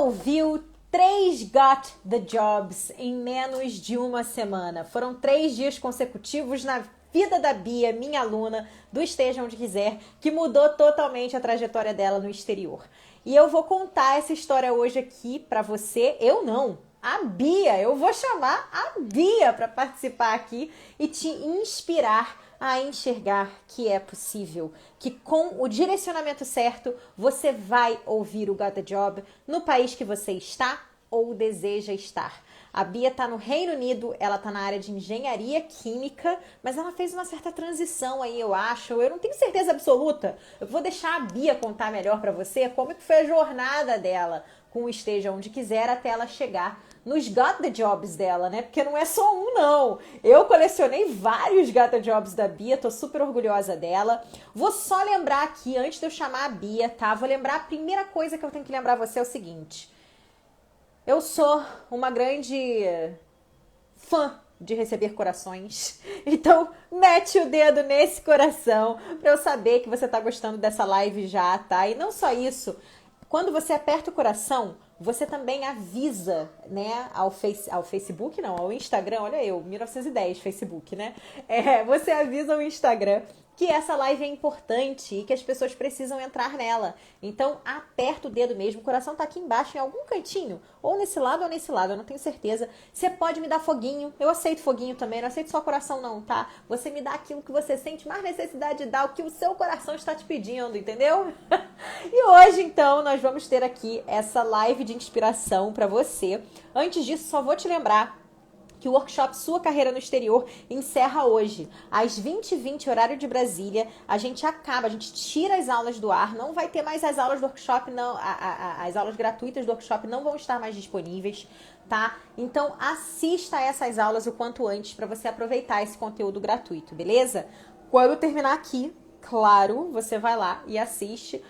ouviu 3 Got the Jobs em menos de uma semana. Foram 3 dias consecutivos na vida da Bia, minha aluna, do Esteja Onde Quiser, que mudou totalmente a trajetória dela no exterior. E eu vou contar essa história hoje aqui pra você. Eu não, a Bia. Eu vou chamar a Bia para participar aqui e te inspirar a enxergar que é possível, que com o direcionamento certo você vai ouvir o Got the Job no país que você está ou deseja estar. A Bia está no Reino Unido, ela está na área de engenharia química, mas ela fez uma certa transição aí, eu acho. Eu não tenho certeza absoluta. Eu vou deixar a Bia contar melhor para você como que foi a jornada dela com o Esteja Onde Quiser até ela chegar nos Got the Jobs dela, né? Porque não é só um, não. Eu colecionei vários Got the Jobs da Bia, tô super orgulhosa dela. Vou só lembrar aqui, antes de eu chamar a Bia, tá? Vou lembrar, a primeira coisa que eu tenho que lembrar você é o seguinte. Eu sou uma grande fã de receber corações, então mete o dedo nesse coração pra eu saber que você tá gostando dessa live já, tá? E não só isso, quando você aperta o coração, você também avisa, né, ao Facebook, não, ao Instagram, olha eu, 1910 Facebook, né? Você avisa ao Instagram que essa live é importante e que as pessoas precisam entrar nela. Então, aperta o dedo mesmo, o coração tá aqui embaixo, em algum cantinho, ou nesse lado, eu não tenho certeza. Você pode me dar foguinho, eu aceito foguinho também, não aceito só coração não, tá? Você me dá aquilo que você sente mais necessidade de dar, o que o seu coração está te pedindo, entendeu? E hoje, então, nós vamos ter aqui essa live de inspiração para você. Antes disso, só vou te lembrar que o workshop Sua Carreira no Exterior encerra hoje, às 20h20, horário de Brasília. A gente tira as aulas do ar, não vai ter mais as aulas do workshop, não, as aulas gratuitas do workshop não vão estar mais disponíveis, tá? Então, assista a essas aulas o quanto antes para você aproveitar esse conteúdo gratuito, beleza? Quando terminar aqui, claro, você vai lá e assiste.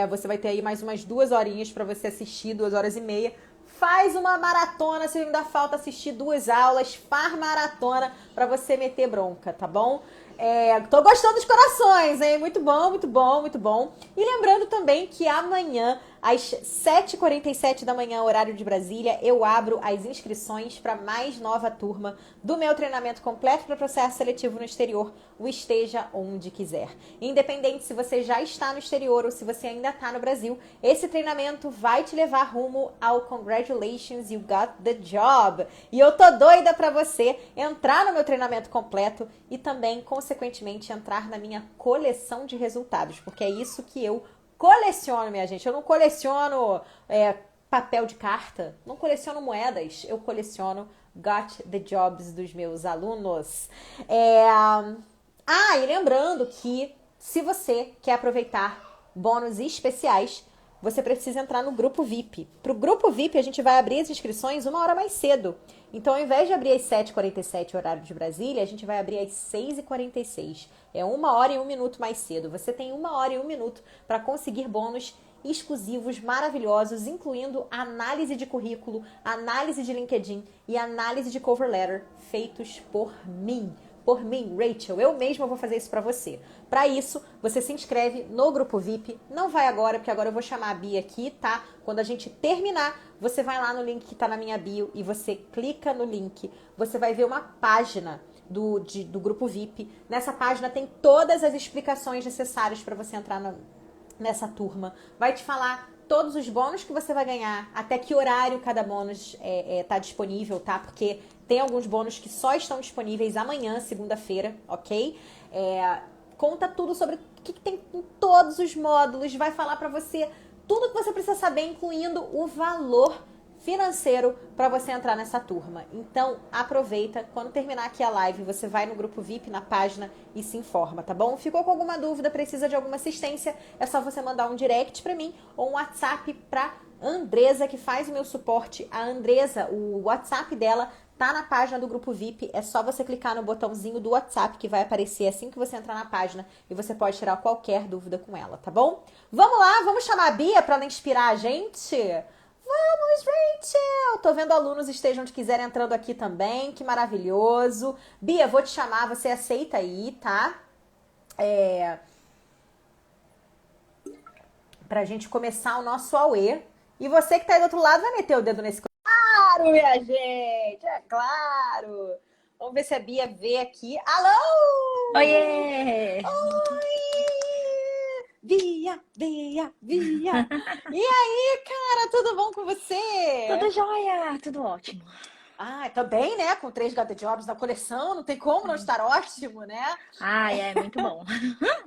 Você vai ter aí mais umas 2 horinhas para você assistir, 2h30. Faz uma maratona, se ainda falta assistir 2 aulas, faz maratona pra você meter bronca, tá bom? Tô gostando dos corações, hein? Muito bom, muito bom, muito bom. E lembrando também que amanhã, às 7h47 da manhã, horário de Brasília, eu abro as inscrições para mais nova turma do meu treinamento completo para processo seletivo no exterior, o Esteja Onde Quiser. Independente se você já está no exterior ou se você ainda está no Brasil, esse treinamento vai te levar rumo ao Congratulations, you got the job. E eu tô doida para você entrar no meu treinamento completo e também, consequentemente, entrar na minha coleção de resultados, porque é isso que eu coleciono, minha gente. Eu não coleciono papel de carta, não coleciono moedas, eu coleciono Got the Jobs dos meus alunos. E lembrando que se você quer aproveitar bônus especiais, você precisa entrar no grupo VIP. Para o grupo VIP, a gente vai abrir as inscrições 1 hora mais cedo. Então, ao invés de abrir às 7h47, horário de Brasília, a gente vai abrir às 6h46. É 1 hora e 1 minuto mais cedo. Você tem 1 hora e 1 minuto para conseguir bônus exclusivos, maravilhosos, incluindo análise de currículo, análise de LinkedIn e análise de cover letter feitos por mim. Por mim, Rachel, eu mesma vou fazer isso pra você. Pra isso, você se inscreve no grupo VIP. Não vai agora, porque agora eu vou chamar a Bia aqui, tá? Quando a gente terminar, você vai lá no link que tá na minha bio e você clica no link. Você vai ver uma página do grupo VIP. Nessa página tem todas as explicações necessárias para você entrar nessa turma. Vai te falar todos os bônus que você vai ganhar, até que horário cada bônus tá disponível, tá? Porque tem alguns bônus que só estão disponíveis amanhã, segunda-feira, ok? Conta tudo sobre o que tem em todos os módulos, vai falar pra você tudo que você precisa saber, incluindo o valor financeiro para você entrar nessa turma. Então, aproveita, quando terminar aqui a live, você vai no grupo VIP, na página e se informa, tá bom? Ficou com alguma dúvida, precisa de alguma assistência, é só você mandar um direct para mim ou um WhatsApp para Andresa, que faz o meu suporte. A Andresa, o WhatsApp dela tá na página do grupo VIP, é só você clicar no botãozinho do WhatsApp que vai aparecer assim que você entrar na página e você pode tirar qualquer dúvida com ela, tá bom? Vamos lá, vamos chamar a Bia para ela inspirar a gente? Vamos, Rachel! Tô vendo alunos Estejam Onde Quiser entrando aqui também, que maravilhoso. Bia, vou te chamar, você aceita aí, tá? Pra gente começar o nosso AUE. E você que tá aí do outro lado vai meter o dedo nesse. Claro, minha gente, é claro. Vamos ver se a Bia vê aqui. Alô! Oiê! Oi! Bia, Bia, Bia. E aí, cara, tudo bom com Tudo você? jóia? Tudo ótimo. Ah, tô bem, né? Com 3 Gata Jobs na coleção, não tem como não estar ótimo, né? Ai, é muito bom.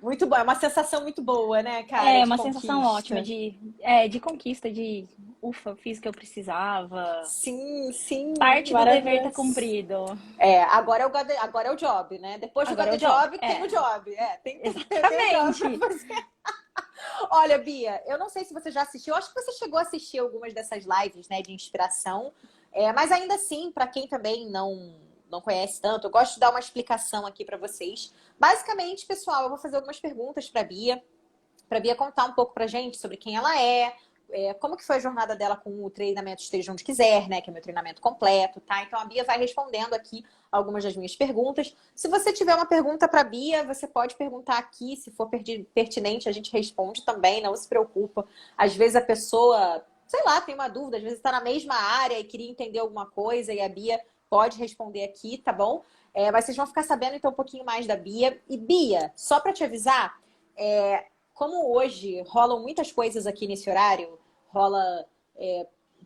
Muito bom, é uma sensação muito boa, né, cara, É de uma sensação ótima conquista. de conquista, de ufa, eu fiz o que eu precisava. Sim, sim, Parte do dever tá maravilhoso. cumprido. É, agora é o job, né? Depois do Agora é Gata o job. Job, tem o É, job. É, tem o job pra exatamente. fazer. Olha, Bia, eu não sei se você já assistiu, eu acho que você chegou a assistir algumas dessas lives, né, de inspiração, mas ainda assim, para quem também não conhece tanto, eu gosto de dar uma explicação aqui para vocês. Basicamente, pessoal, eu vou fazer algumas perguntas para Bia contar um pouco pra gente sobre quem ela como que foi a jornada dela com o treinamento Esteja Onde Quiser, né? Que é meu treinamento completo, tá? Então a Bia vai respondendo aqui algumas das minhas perguntas. Se você tiver uma pergunta para Bia, você pode perguntar aqui, se for pertinente, a gente responde também, não se preocupa. Às vezes a pessoa, sei lá, tem uma dúvida, às vezes está na mesma área e queria entender alguma coisa e a Bia pode responder aqui, tá bom? Mas vocês vão ficar sabendo então um pouquinho mais da Bia. E Bia, só para te avisar, como hoje rolam muitas coisas aqui nesse horário, rola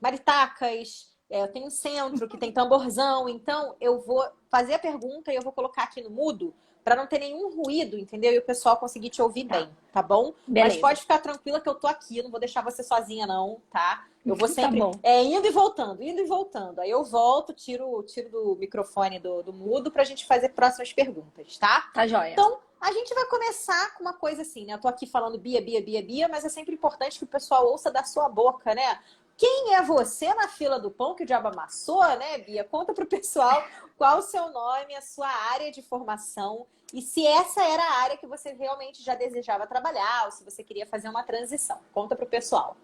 maritacas, tem um centro que tem tamborzão, então eu vou fazer a pergunta e eu vou colocar aqui no mudo para não ter nenhum ruído, entendeu? E o pessoal conseguir te ouvir Tá, bem, tá bom? Mas beleza. pode ficar tranquila que eu tô aqui, eu não vou deixar você sozinha não, tá? Eu vou Tá sempre bom. indo e voltando, indo e voltando. Aí eu volto, tiro do microfone do mudo pra gente fazer próximas perguntas, tá? Tá jóia. Então, a gente vai começar com uma coisa assim, né? Eu tô aqui falando Bia, Bia, Bia, Bia, mas é sempre importante que o pessoal ouça da sua boca, né? Quem é você na fila do pão que o diabo amassou, né, Bia? Conta pro pessoal qual o seu nome, a sua área de formação e se essa era a área que você realmente já desejava trabalhar ou se você queria fazer uma transição. Conta pro pessoal.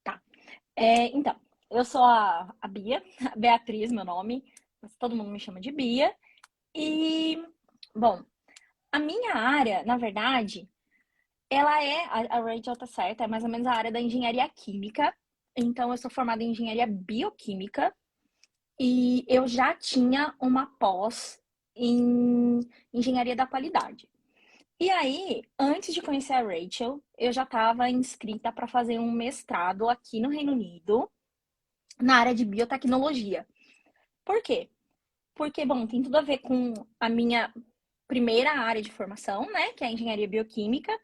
Tá. Então, eu sou a Bia, a Beatriz, meu nome, mas todo mundo me chama de Bia. E, bom, a minha área, na verdade, ela a Rachel tá certa, é mais ou menos a área da engenharia química. Então, eu sou formada em engenharia bioquímica e eu já tinha uma pós em engenharia da qualidade. E aí, antes de conhecer a Rachel, eu já estava inscrita para fazer um mestrado aqui no Reino Unido, na área de biotecnologia. Por quê? Porque, bom, tem tudo a ver com a minha primeira área de formação, né, que é a engenharia bioquímica.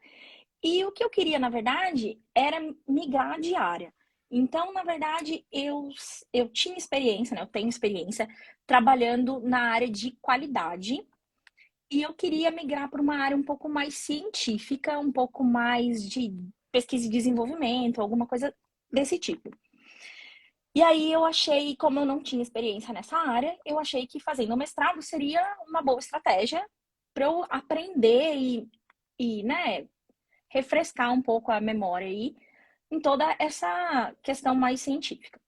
E o que eu queria, na verdade, era migrar de área. Então, na verdade, eu tinha experiência, né? Eu tenho experiência trabalhando na área de qualidade e eu queria migrar para uma área um pouco mais científica, um pouco mais de pesquisa e desenvolvimento, alguma coisa desse tipo. E aí eu achei, como eu não tinha experiência nessa área, eu achei que fazendo o mestrado seria uma boa estratégia para eu aprender né, refrescar um pouco a memória aí em toda essa questão mais científica.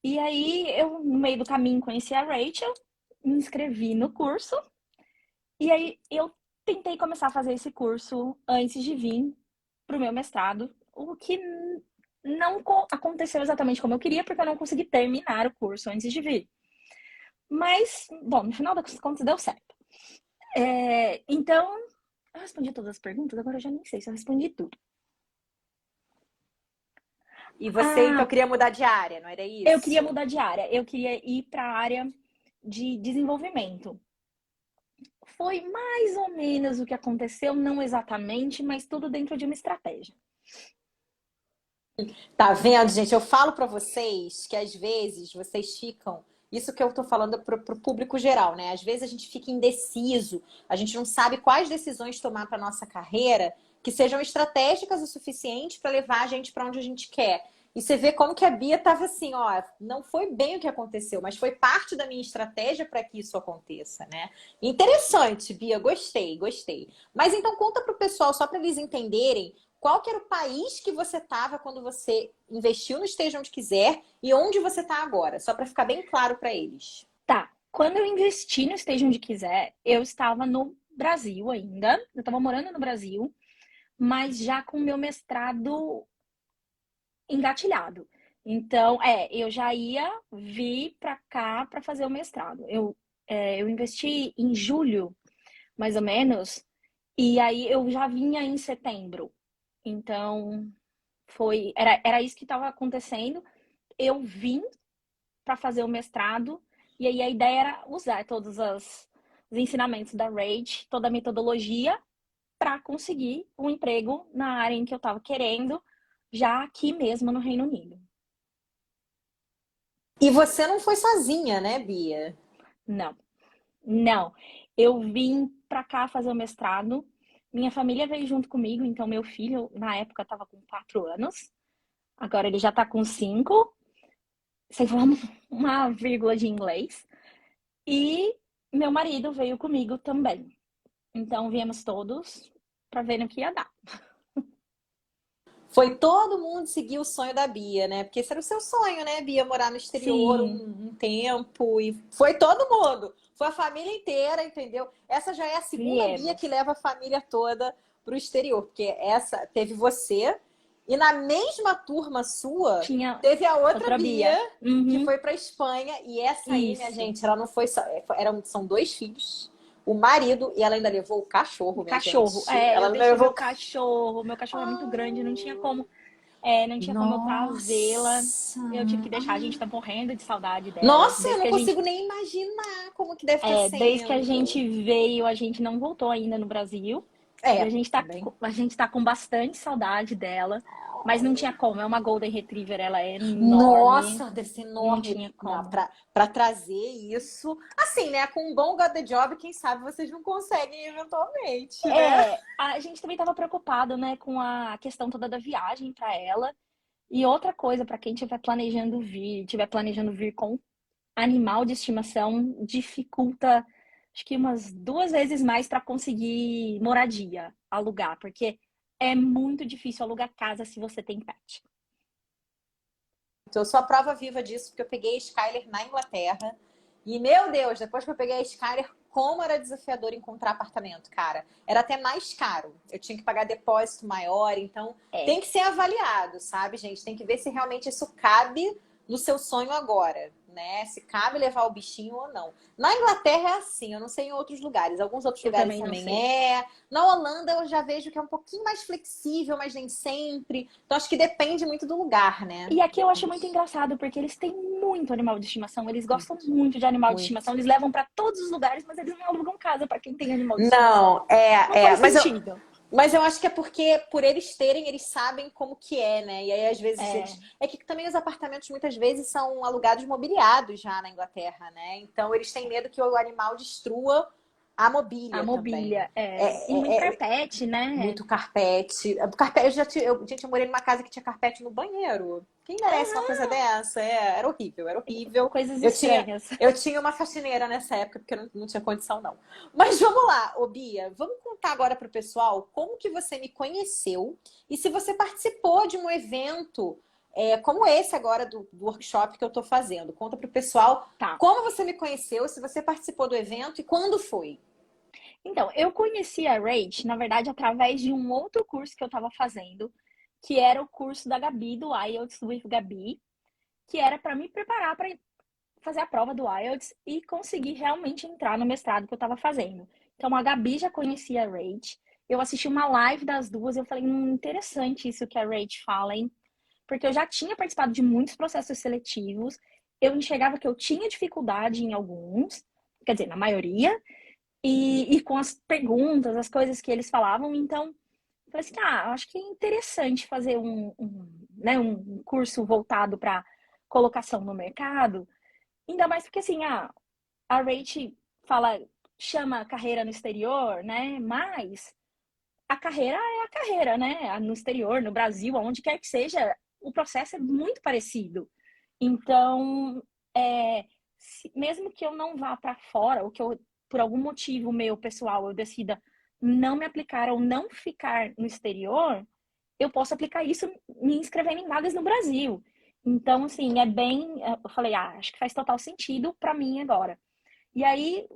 E aí eu, no meio do caminho, conheci a Rachel, me inscrevi no curso, e aí eu tentei começar a fazer esse curso antes de vir para o meu mestrado, o que não aconteceu exatamente como eu queria, porque eu não consegui terminar o curso antes de vir. Mas, bom, no final das contas deu certo. Então, eu respondi todas as perguntas, agora eu já nem sei se eu respondi tudo. E você então Ah, queria mudar de área, não era eu queria isso? mudar de área, eu queria ir para a área de desenvolvimento. Foi mais ou menos o que aconteceu, não exatamente, mas tudo dentro de uma estratégia. Tá vendo, gente? Eu falo pra vocês que às vezes vocês ficam. Isso que eu tô falando pro público geral, né? Às vezes a gente fica indeciso, a gente não sabe quais decisões tomar para nossa carreira que sejam estratégicas o suficiente para levar a gente para onde a gente quer. E você vê como que a Bia tava assim, ó, não foi bem o que aconteceu, mas foi parte da minha estratégia para que isso aconteça, né? Interessante, Bia, gostei, gostei. Mas então conta pro pessoal, só para eles entenderem qual que era o país que você estava quando você investiu no Esteja Onde Quiser e onde você está agora? Só para ficar bem claro para eles. Tá, quando eu investi no Esteja Onde Quiser, eu estava no Brasil ainda, eu estava morando no Brasil, mas já com o meu mestrado engatilhado. Então, eu já ia vir para cá para fazer o mestrado. Eu investi em julho, mais ou menos, e aí eu já vinha em setembro. Então, era isso que estava acontecendo. Eu vim para fazer o mestrado, e aí a ideia era usar os ensinamentos da RAGE, toda a metodologia, para conseguir um emprego na área em que eu estava querendo, já aqui mesmo no Reino Unido. E você não foi sozinha, né, Bia? Não, não. Eu vim para cá fazer o mestrado. Minha família veio junto comigo, então meu filho, na época, estava com 4 anos. Agora ele já está com 5, sem falar uma vírgula de inglês. E meu marido veio comigo também. Então viemos todos para ver no que ia dar. Foi todo mundo seguir o sonho da Bia, né? Porque esse era o seu sonho, né, Bia? Morar no exterior Sim, um tempo. E foi todo mundo. Foi a família inteira, entendeu? Essa já é a segunda Bia que viemos. leva a família toda pro exterior. Porque essa teve você. E na mesma turma sua, Tinha teve a outra outra Bia Bia. que Uhum, foi pra Espanha. E essa aí, minha isso. gente, ela não foi só. São dois filhos. O marido, e ela ainda levou o cachorro, minha Cachorro. gente. Ela Eu ainda deixei levou meu o cachorro. Meu cachorro é muito grande, não tinha cachorro. como, não tinha como eu trazê-la. Nossa! Eu tive que deixar. A gente tá morrendo de saudade dela. Nossa, eu não consigo nem imaginar como que deve estar Desde que a sendo. gente veio, a gente não voltou ainda no Brasil. E É, também. a gente tá com bastante saudade dela. Mas não tinha como. É uma Golden Retriever, ela é enorme. Nossa, deve ser Não enorme. tinha Não, como. pra trazer isso. Assim, né? Com um bom Got the Job, quem sabe vocês não conseguem eventualmente, né? A gente também estava preocupado, né, com a questão toda da viagem para ela. E outra coisa, para quem estiver planejando vir com animal de estimação, dificulta, acho que umas 2 vezes mais para conseguir moradia, alugar, porque é muito difícil alugar casa se você tem pet. Então, eu sou a prova viva disso, porque eu peguei a Skyler na Inglaterra. E, meu Deus, depois que eu peguei a Skyler, como era desafiador encontrar apartamento, cara. Era até mais caro. Eu tinha que pagar depósito maior, então tem É, que ser avaliado, sabe, gente? Tem que ver se realmente isso cabe no seu sonho agora, né? Se cabe levar o bichinho ou não. Na Inglaterra é assim, eu não sei em outros lugares. Alguns outros eu lugares também não também sei. é. Na Holanda eu já vejo que é um pouquinho mais flexível, mas nem sempre. Então acho que depende muito do lugar, né? E aqui eu acho muito Depende. engraçado, porque eles têm muito animal de estimação, eles gostam Muito, muito de animal de muito. estimação, eles levam para todos os lugares, mas eles não alugam casa para quem tem animal de estimação. Não, Não faz mas sentido. mas eu acho que é porque, por eles terem, eles sabem como que é, né? E aí, às vezes, É, eles. É que também os apartamentos muitas vezes são alugados mobiliados já na Inglaterra, né? Então, eles têm medo que o animal destrua a a mobília também. mobília, e muito É, carpete, né? muito carpete. Carpete gente, eu morei numa casa que tinha carpete no banheiro. Quem merece uma coisa dessa? Era horrível, era horrível. Coisas Eu tinha, estranhas. eu tinha uma faxineira nessa época, porque eu não tinha condição, não. Mas vamos lá, ô Bia, vamos contar agora pro pessoal como que você me conheceu e se você participou de um evento como esse agora do workshop que eu tô fazendo. Conta pro pessoal Tá. como você me conheceu, se você participou do evento e quando foi. Então, eu conheci a Rach, na verdade, através de um outro curso que eu estava fazendo, que era o curso da Gabi, do IELTS with Gabi, que era para me preparar para fazer a prova do IELTS e conseguir realmente entrar no mestrado que eu estava fazendo. Então, a Gabi já conhecia a Rach. Eu assisti uma live das duas e eu falei, interessante isso que a Rach fala, hein? Porque eu já tinha participado de muitos processos seletivos, eu enxergava que eu tinha dificuldade em alguns, quer dizer, na maioria, e com as perguntas, as coisas que eles falavam, então eu falei assim, acho que é interessante fazer né, um curso voltado para colocação no mercado, ainda mais porque assim, a Rach fala, chama carreira no exterior, né? Mas a carreira é a carreira, né? No exterior, no Brasil, aonde quer que seja, o processo é muito parecido. Então, mesmo que eu não vá para fora, ou que eu, por algum motivo meu pessoal, eu decida não me aplicar ou não ficar no exterior, eu posso aplicar isso me inscrevendo em vagas no Brasil. Então, assim, eu falei, acho que faz total sentido para mim agora. E aí,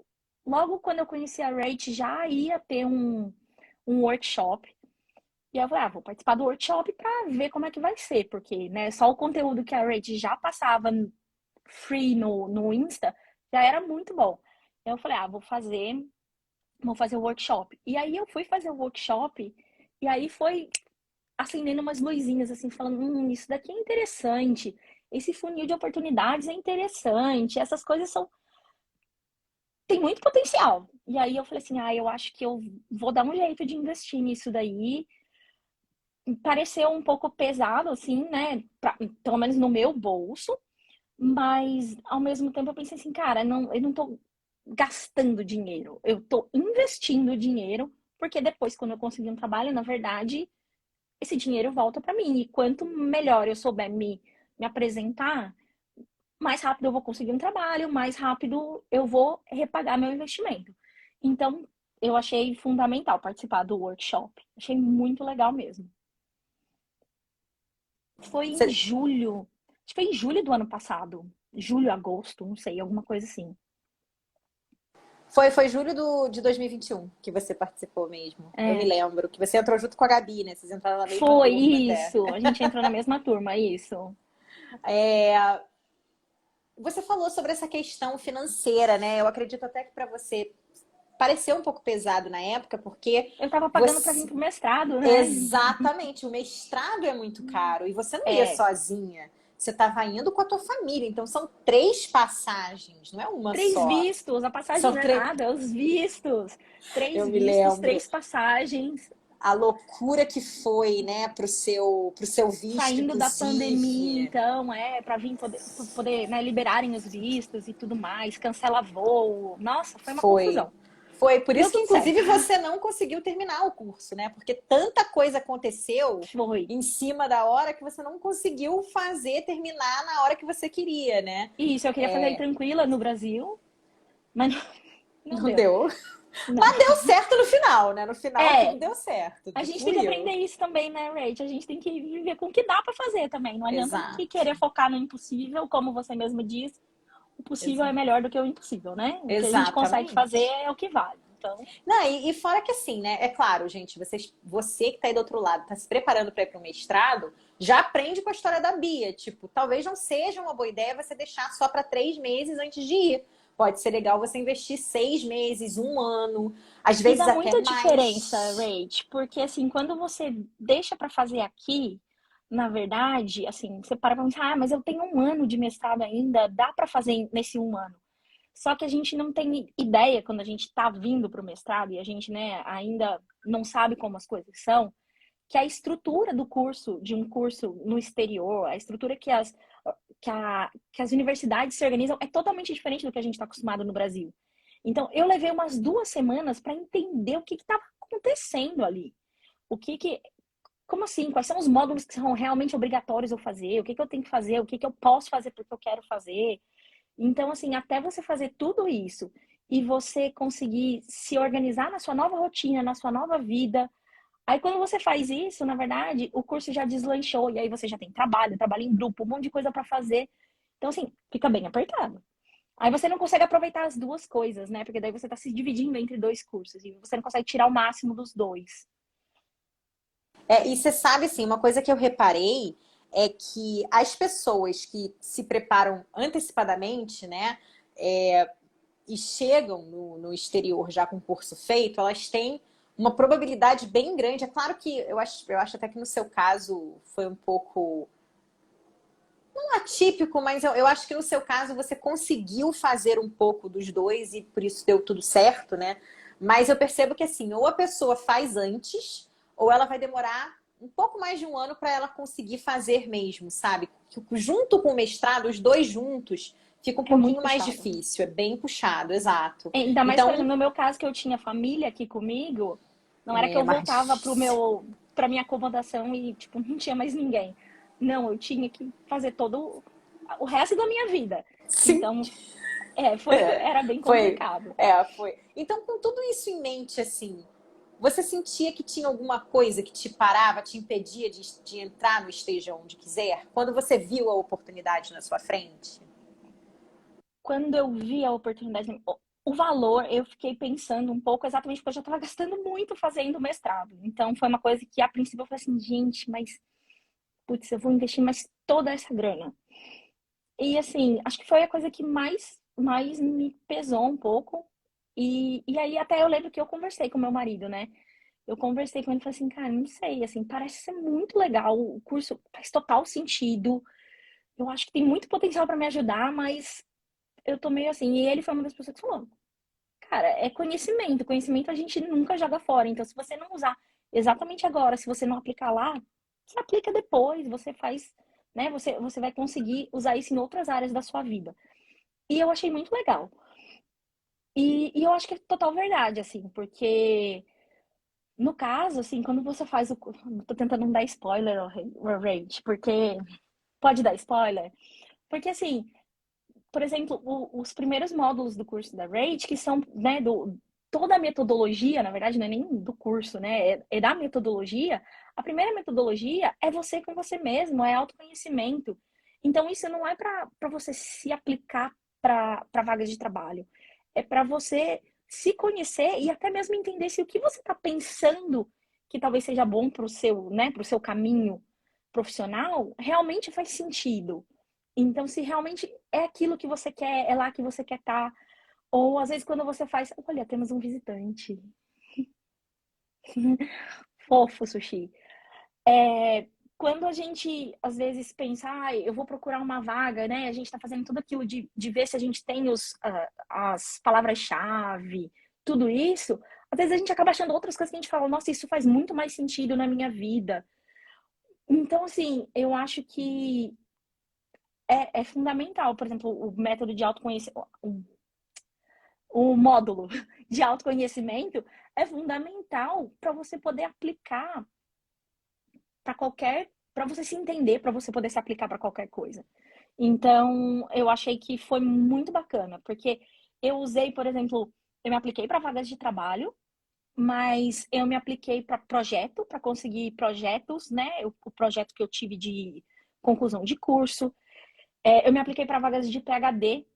logo quando eu conheci a Rach, já ia ter um workshop E aí eu falei, vou participar do workshop pra ver como é que vai ser, porque, né, só o conteúdo que a Rach já passava free no Insta já era muito bom. Então eu falei, vou fazer o workshop. E aí eu fui fazer o workshop e aí foi acendendo umas luzinhas assim, falando, isso daqui é interessante, esse funil de oportunidades é interessante, essas coisas são tem muito potencial. E aí eu falei assim, eu acho que eu vou dar um jeito de investir nisso daí. Pareceu um pouco pesado, assim, né? Pelo menos no meu bolso, mas ao mesmo tempo eu pensei assim, cara, não, eu não tô gastando dinheiro, eu tô investindo dinheiro, porque depois, quando eu conseguir um trabalho, na verdade, esse dinheiro volta para mim. E quanto melhor eu souber me apresentar, mais rápido eu vou conseguir um trabalho, mais rápido eu vou repagar meu investimento. Então, eu achei fundamental participar do workshop. Achei muito legal mesmo. Foi em Você- julho. Acho que foi em julho do ano passado. Julho, agosto, não sei, alguma coisa assim. foi julho de 2021 que você participou mesmo. Eu me É, lembro que você entrou junto com a Gabi, né? Vocês entraram na mesma foi turma até. isso. A gente entrou na mesma turma, isso. É, você falou sobre essa questão financeira, né? Eu acredito até que para você pareceu um pouco pesado na época, porque Eu tava pagando pra vir você. pro mestrado, né? Exatamente, o mestrado é muito caro e você não ia É, sozinha. Você estava indo com a tua família, então são três passagens, não é uma 3 só. vistos, a passagem São não é três. nada, é os vistos. Três Eu me vistos, lembro 3 passagens. a loucura que foi, né, pro seu visto, Saindo da pandemia, inclusive. então, pra vir poder, né, liberarem os vistos e tudo mais, cancela voo. Nossa, foi uma Foi. confusão. Foi por Deu isso que, tudo certo. inclusive, você não conseguiu terminar o curso, né? Porque tanta coisa aconteceu Foi. em cima da hora que você não conseguiu terminar na hora que você queria, né? E isso, eu queria fazer aí tranquila no Brasil, mas não Não deu. deu. Não. Mas deu certo no final, né? No final tudo É, deu certo, a tudo gente tem que aprender fluiu. isso também, né, Rach? A gente tem que viver com o que dá pra fazer também. Não adianta que Exato, querer focar no impossível, como você mesmo disse. O possível é exato. melhor do que o impossível, né? O que a gente consegue fazer Exatamente. é o que vale. Então, Não, e fora que assim, né? É claro, gente, você que tá aí do outro lado, tá se preparando para ir para o mestrado, já aprende com a história da Bia. Tipo, talvez não seja uma boa ideia você deixar só para 3 meses antes de ir. Pode ser legal você investir 6 meses, um ano, às e vezes dá até muita diferença, mais. Rach, porque assim, quando você deixa pra fazer aqui, na verdade, assim, você para pra pensar, mas eu tenho um ano de mestrado ainda, dá pra fazer nesse um ano. Só que a gente não tem ideia quando a gente está vindo para o mestrado e a gente, né, ainda não sabe como as coisas são, que a estrutura do curso, de um curso no exterior, a estrutura que as universidades se organizam é totalmente diferente do que a gente está acostumado no Brasil. Então, eu levei umas 2 semanas para entender o que estava acontecendo ali. O que que. Como assim? Quais são os módulos que são realmente obrigatórios eu fazer? O que eu tenho que fazer? O que eu posso fazer porque eu quero fazer? Então, assim, até você fazer tudo isso e você conseguir se organizar na sua nova rotina, na sua nova vida. Aí, quando você faz isso, na verdade, o curso já deslanchou. E aí você já tem trabalho, trabalho em grupo, um monte de coisa para fazer. Então, assim, fica bem apertado. Aí você não consegue aproveitar as duas coisas, né? Porque daí você está se dividindo entre dois cursos e você não consegue tirar o máximo dos dois. E você sabe, assim, uma coisa que eu reparei é que as pessoas que se preparam antecipadamente, né? E chegam no exterior já com o curso feito, elas têm uma probabilidade bem grande. É claro que eu acho até que no seu caso foi um pouco, não atípico, mas eu acho que no seu caso você conseguiu fazer um pouco dos dois e por isso deu tudo certo, né? Mas eu percebo que assim, ou a pessoa faz antes, ou ela vai demorar um pouco mais de um ano para ela conseguir fazer mesmo, sabe? Junto com o mestrado, os dois juntos, fica um É muito pouquinho mais puxado. difícil, é bem puxado, exato. Ainda mais, por Então, exemplo, no meu caso, que eu tinha família aqui comigo, não era que é eu mais voltava difícil. pra minha acomodação e, tipo, não tinha mais ninguém. Não, eu tinha que fazer todo o resto da minha vida. Sim, Então, é, era bem foi. complicado. Foi. Então, com tudo isso em mente, assim, você sentia que tinha alguma coisa que te parava, te impedia de entrar no Esteja Onde Quiser? Quando você viu a oportunidade na sua frente? Quando eu vi a oportunidade, o valor, eu fiquei pensando um pouco exatamente porque eu já estava gastando muito fazendo mestrado. Então, foi uma coisa que, a princípio, eu falei assim, gente, mas, putz, eu vou investir mais toda essa grana. E, assim, acho que foi a coisa que mais me pesou um pouco. E aí, até eu lembro que eu conversei com meu marido, né? Eu conversei com ele e falei assim, cara, não sei, assim, parece ser muito legal, o curso faz total sentido. Eu acho que tem muito potencial para me ajudar, mas eu tô meio assim. E ele foi uma das pessoas que falou, cara, é conhecimento. Conhecimento a gente nunca joga fora. Então, se você não usar exatamente agora, se você não aplicar lá, você aplica depois, você faz, né? Você vai conseguir usar isso em outras áreas da sua vida. E eu achei muito legal. E eu acho que é total verdade, assim, porque no caso, assim, quando você faz o. Tô tentando não dar spoiler, Rage, porque. Pode dar spoiler? Porque, assim, por exemplo, os primeiros módulos do curso da Rate, que são, né, toda a metodologia, na verdade, não é nem do curso, né, é da metodologia. A primeira metodologia é você com você mesmo, é autoconhecimento. Então, isso não é para você se aplicar para vagas de trabalho. É para você se conhecer e até mesmo entender se o que você está pensando que talvez seja bom para o seu, né, para o seu caminho profissional, realmente faz sentido. Então, se realmente é aquilo que você quer, é lá que você quer estar. Ou às vezes quando você faz, olha, temos um visitante. Fofo, Sushi. Quando a gente às vezes pensa, ah, eu vou procurar uma vaga, né? A gente está fazendo tudo aquilo de ver se a gente tem as palavras-chave, tudo isso. Às vezes a gente acaba achando outras coisas que a gente fala, nossa, isso faz muito mais sentido na minha vida. Então, assim, eu acho que é fundamental, por exemplo, o método de autoconhecimento, o módulo de autoconhecimento é fundamental para você poder aplicar para para você se entender, para você poder se aplicar para qualquer coisa. Então, eu achei que foi muito bacana, porque eu usei, por exemplo, eu me apliquei para vagas de trabalho, mas eu me apliquei para projeto, para conseguir projetos, né? O projeto que eu tive de conclusão de curso. Eu me apliquei para vagas de PhD,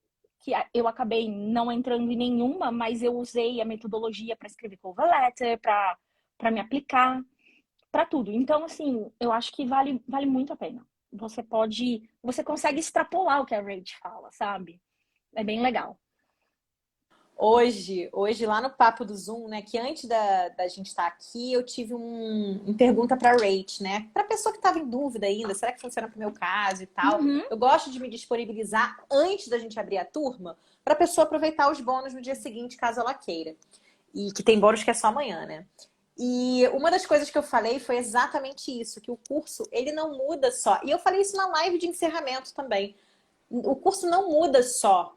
que eu acabei não entrando em nenhuma, mas eu usei a metodologia para escrever cover letter, para me aplicar, para tudo. Então, assim, eu acho que vale muito a pena. Você consegue extrapolar o que a Rage fala, sabe? É bem legal. Hoje, lá no papo do Zoom, né? Que antes da gente estar aqui, eu tive um pergunta para Rate, né? Para pessoa que estava em dúvida ainda, será que funciona para o meu caso e tal? Uhum. Eu gosto de me disponibilizar antes da gente abrir a turma, para a pessoa aproveitar os bônus no dia seguinte, caso ela queira. E que tem bônus que é só amanhã, né? E uma das coisas que eu falei foi exatamente isso, que o curso, ele não muda só. E eu falei isso na live de encerramento também. O curso não muda só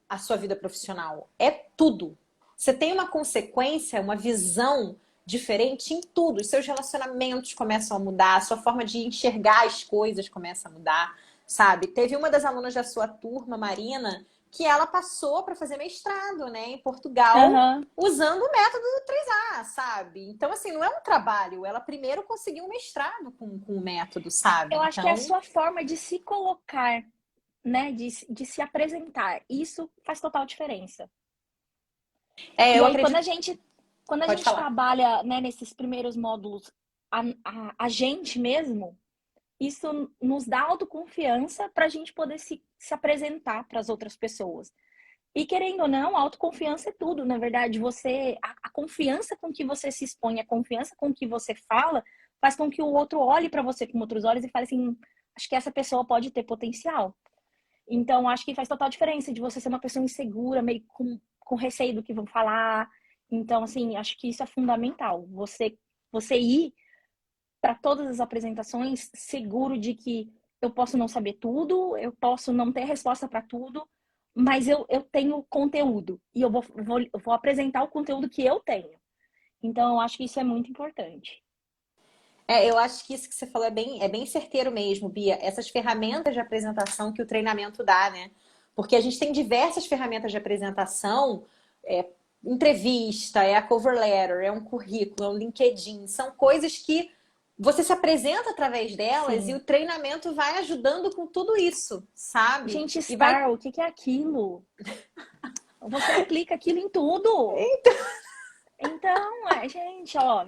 a sua vida profissional. É tudo. Você tem uma consequência, uma visão diferente em tudo. Os seus relacionamentos começam a mudar, a sua forma de enxergar as coisas começa a mudar, sabe? Teve uma das alunas da sua turma, Marina, que ela passou para fazer mestrado, né, em Portugal, Uhum. usando o método 3A, sabe? Então, assim, não é um trabalho. Ela primeiro conseguiu um mestrado com o método, sabe? Eu acho que é a Então, sua forma de se colocar, né? De se apresentar. Isso faz total diferença. eu E aí, acredito. quando a Pode gente falar. trabalha, né, nesses primeiros módulos, a gente mesmo, isso nos dá autoconfiança para a gente poder se apresentar para as outras pessoas. E querendo ou não, a autoconfiança é tudo, na verdade. A confiança com que você se expõe, a confiança com que você fala, faz com que o outro olhe para você com outros olhos e fale assim: acho que essa pessoa pode ter potencial. Então, acho que faz total diferença de você ser uma pessoa insegura, meio com receio do que vão falar. Então, assim, acho que isso é fundamental. Você ir para todas as apresentações seguro de que eu posso não saber tudo, eu posso não ter resposta para tudo, mas eu tenho conteúdo e eu vou apresentar o conteúdo que eu tenho. Então, eu acho que isso é muito importante. Eu acho que isso que você falou é bem certeiro mesmo, Bia. Essas ferramentas de apresentação que o treinamento dá, né? Porque a gente tem diversas ferramentas de apresentação, é, entrevista, é a cover letter, é um currículo, é um LinkedIn. São coisas que você se apresenta através delas e o Sim. treinamento vai ajudando com tudo isso, sabe? Gente, E vai Star, o que que é aquilo? Você aplica aquilo em tudo. Então, gente, ó,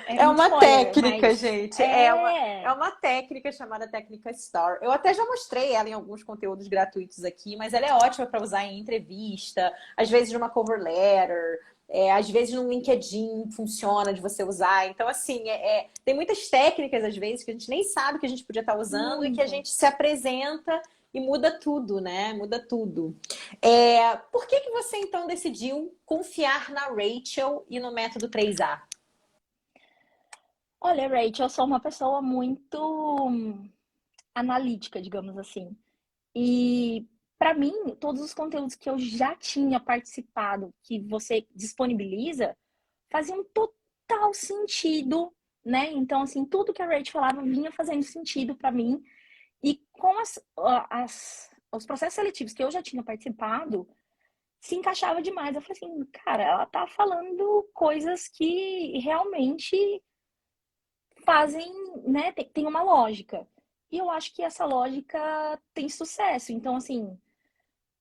é É muito uma spoiler, técnica, mas gente. É é. uma técnica chamada técnica STAR. Eu até já mostrei ela em alguns conteúdos gratuitos aqui, mas ela é ótima para usar em entrevista, às vezes numa cover letter, às vezes no LinkedIn funciona de você usar. Então, assim, tem muitas técnicas, às vezes, que a gente nem sabe que a gente podia estar usando e que a Muito. gente se apresenta e muda tudo, né? Muda tudo. Por que que você, então, decidiu confiar na Rachel e no método 3A? Olha, Rachel, eu sou uma pessoa muito analítica, digamos assim. E para mim, todos os conteúdos que eu já tinha participado, que você disponibiliza, faziam total sentido, né? Então, assim, tudo que a Rachel falava vinha fazendo sentido para mim. E com os processos seletivos que eu já tinha participado, se encaixava demais. Eu falei assim, cara, ela tá falando coisas que realmente fazem, né? Tem uma lógica. E eu acho que essa lógica tem sucesso. Então, assim,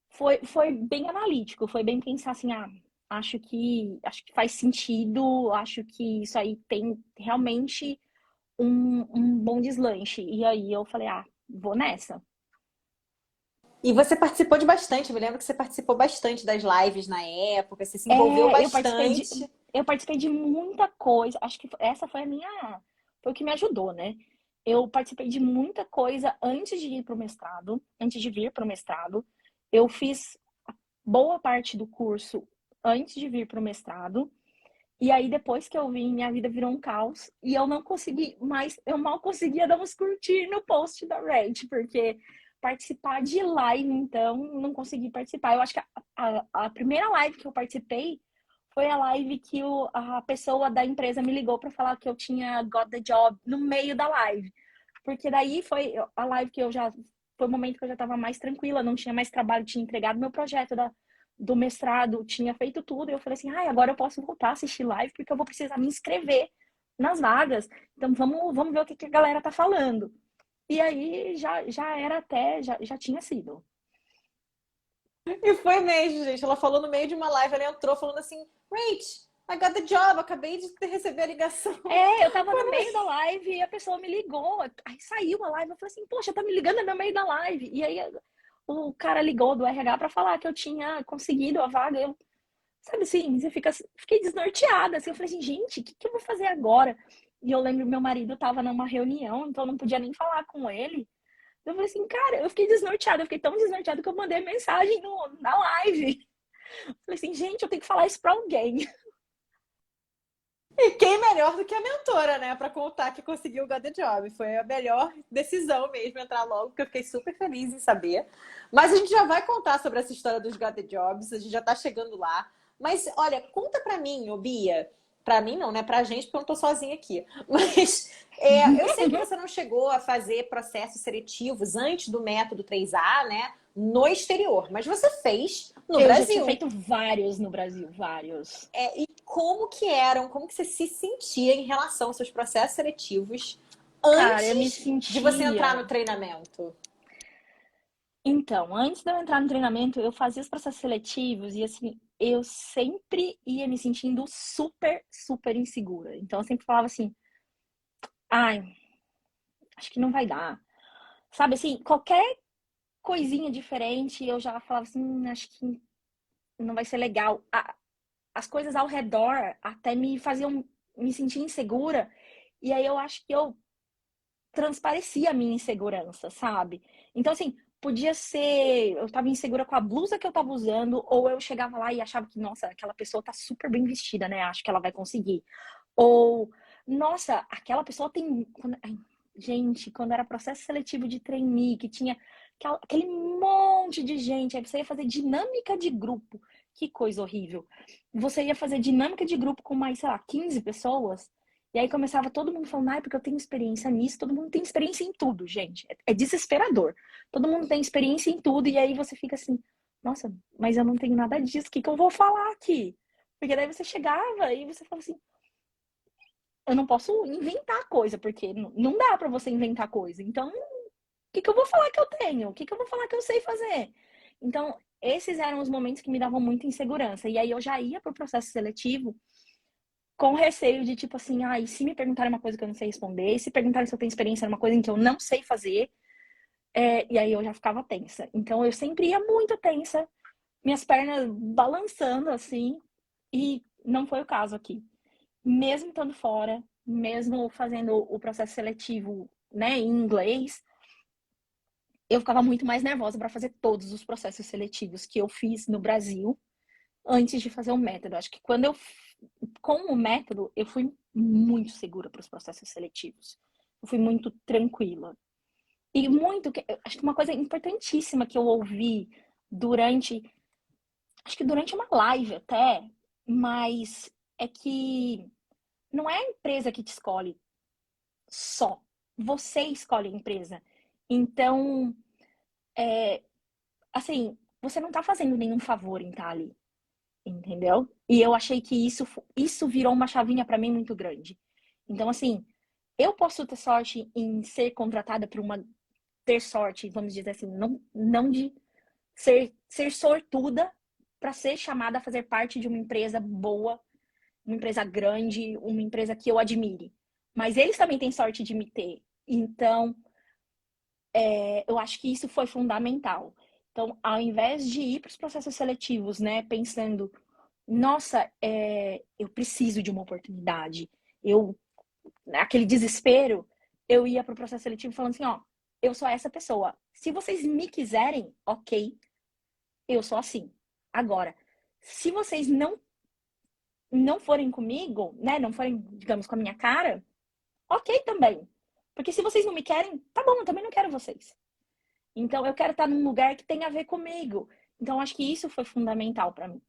foi bem analítico, foi bem pensar assim, acho que faz sentido, acho que isso aí tem realmente um bom deslanche. E aí eu falei, vou nessa. E você participou de bastante, eu me lembro que você participou bastante das lives na época, você se envolveu É, eu participei de, bastante. eu participei de muita coisa. Acho que essa foi o que me ajudou, né? Eu participei de muita coisa antes de ir para o mestrado, antes de vir para o mestrado. Eu fiz boa parte do curso antes de vir para o mestrado. E aí, depois que eu vim, minha vida virou um caos. E eu não consegui mais, eu mal conseguia dar uns curtir no post da Red, porque participar de live, então, não consegui participar. Eu acho que a primeira live que eu participei foi a live que a pessoa da empresa me ligou para falar que eu tinha got the job no meio da live. Porque daí foi a live que eu já. Foi o momento que eu já estava mais tranquila, não tinha mais trabalho, tinha entregado meu projeto do mestrado, tinha feito tudo. E eu falei assim, agora eu posso voltar a assistir live porque eu vou precisar me inscrever nas vagas. Então vamos ver o que a galera tá falando. E aí já era até, já tinha sido. E foi mesmo, gente. Ela falou no meio de uma live, ela entrou falando assim: Rach, I got the job, acabei de receber a ligação. Eu tava no meio da live e a pessoa me ligou. Aí saiu a live, eu falei assim, poxa, tá me ligando no meio da live. E aí o cara ligou do RH pra falar que eu tinha conseguido a vaga. Eu, sabe assim, fiquei desnorteada. Assim, eu falei assim, gente, o que eu vou fazer agora? E eu lembro que meu marido tava numa reunião, então eu não podia nem falar com ele. Eu falei assim, cara, eu fiquei desnorteada, eu fiquei tão desnorteada que eu mandei mensagem na live. Eu falei assim, gente, eu tenho que falar isso pra alguém. E quem melhor do que a mentora, né? Pra contar que conseguiu o Got the Job. Foi a melhor decisão mesmo entrar logo, porque eu fiquei super feliz em saber. Mas a gente já vai contar sobre essa história dos Got the Jobs, a gente já tá chegando lá. Mas olha, conta pra mim, ô Bia. Pra mim não, né? Pra gente, porque eu não tô sozinha aqui. Mas eu sei que você não chegou a fazer processos seletivos antes do método 3A, né? No exterior, mas você fez no Eu já tinha Brasil. feito vários no Brasil, vários. E como que eram, como que você se sentia em relação aos seus processos seletivos Cara, eu me antes de você entrar sentia. no treinamento? Então, antes de eu entrar no treinamento, eu fazia os processos seletivos e assim, eu sempre ia me sentindo super, super insegura. Então, eu sempre falava assim, ai, acho que não vai dar. Sabe assim, qualquer coisinha diferente, eu já falava assim, acho que não vai ser legal. As coisas ao redor até me faziam me sentir insegura. E aí eu acho que eu transparecia a minha insegurança, sabe? Então, assim, podia ser. Eu tava insegura com a blusa que eu tava usando, ou eu chegava lá e achava que, nossa, aquela pessoa tá super bem vestida, né? Acho que ela vai conseguir. Ou, nossa, aquela pessoa tem. Ai, gente, quando era processo seletivo de trainee, que tinha aquele monte de gente, aí você ia fazer dinâmica de grupo. Que coisa horrível. Você ia fazer dinâmica de grupo com mais, sei lá, 15 pessoas. E aí começava todo mundo falando, porque eu tenho experiência nisso, todo mundo tem experiência em tudo, gente. É desesperador. Todo mundo tem experiência em tudo, e aí você fica assim, nossa, mas eu não tenho nada disso, o que eu vou falar aqui? Porque daí você chegava e você falava assim, eu não posso inventar coisa, porque não dá pra você inventar coisa. Então, o que eu vou falar que eu tenho? O que eu vou falar que eu sei fazer? Então, esses eram os momentos que me davam muita insegurança. E aí eu já ia pro processo seletivo com receio de, tipo assim, e se me perguntarem uma coisa que eu não sei responder, e se perguntarem se eu tenho experiência numa coisa em que eu não sei fazer, e aí eu já ficava tensa. Então eu sempre ia muito tensa, minhas pernas balançando assim, e não foi o caso aqui. Mesmo estando fora, mesmo fazendo o processo seletivo, né, em inglês, eu ficava muito mais nervosa para fazer todos os processos seletivos que eu fiz no Brasil antes de fazer o método. Acho que com o método, eu fui muito segura para os processos seletivos. Eu fui muito tranquila. E acho que uma coisa importantíssima que eu ouvi durante, acho que durante uma live até, mas é que não é a empresa que te escolhe só. Você escolhe a empresa. Então, assim, você não tá fazendo nenhum favor em estar ali, entendeu? E eu achei que isso virou uma chavinha para mim muito grande. Então, assim, eu posso ter sorte em ser contratada por ter sorte, vamos dizer assim, não de ser sortuda para ser chamada a fazer parte de uma empresa boa, uma empresa grande, uma empresa que eu admire. Mas eles também têm sorte de me ter. Então, eu acho que isso foi fundamental. Então, ao invés de ir para os processos seletivos, né, pensando, nossa, eu preciso de uma oportunidade, aquele desespero, eu ia para o processo seletivo falando assim, eu sou essa pessoa. Se vocês me quiserem, ok, eu sou assim. Agora, se vocês não forem comigo, né, não forem, digamos, com a minha cara, ok também. Porque se vocês não me querem, tá bom, eu também não quero vocês. Então, eu quero estar num lugar que tem a ver comigo. Então, acho que isso foi fundamental para mim,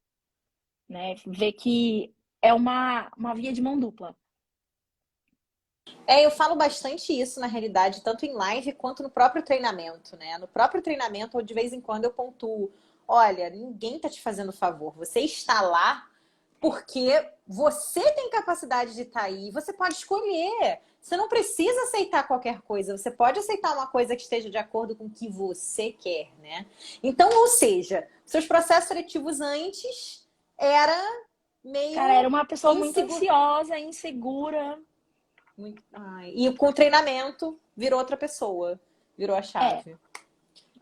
né? Ver que é uma via de mão dupla. Eu falo bastante isso na realidade, tanto em live quanto no próprio treinamento, né? No próprio treinamento, de vez em quando eu pontuo: olha, ninguém tá te fazendo favor. Você está lá porque você tem capacidade de estar aí. Você pode escolher. Você não precisa aceitar qualquer coisa. Você pode aceitar uma coisa que esteja de acordo com o que você quer, né? Então, ou seja, seus processos seletivos antes era Cara, meio era uma pessoa muito inseguro. ansiosa, insegura. Ai, e com o treinamento virou outra pessoa. Virou a É, chave.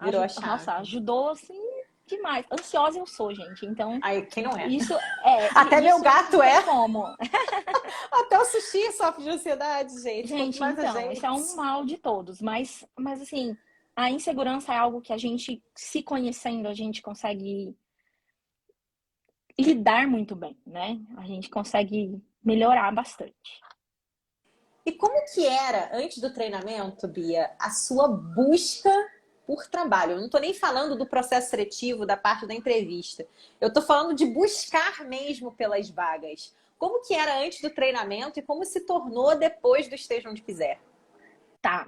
Virou a nossa, chave. ajudou assim demais. Ansiosa eu sou, gente. Então, Aí, quem não é? isso Até meu isso gato não é. tem como. Até o sushi sofre de ansiedade, gente. Quanto Gente, mais a então, isso gente. é um mal de todos, mas assim, a insegurança é algo que a gente, se conhecendo, a gente consegue lidar muito bem, né? A gente consegue melhorar bastante. E como que era, antes do treinamento, Bia, a sua busca por trabalho? Eu não tô nem falando do processo seletivo, da parte da entrevista. Eu tô falando de buscar mesmo pelas vagas. Como que era antes do treinamento e como se tornou depois do Esteja Onde Quiser? Tá.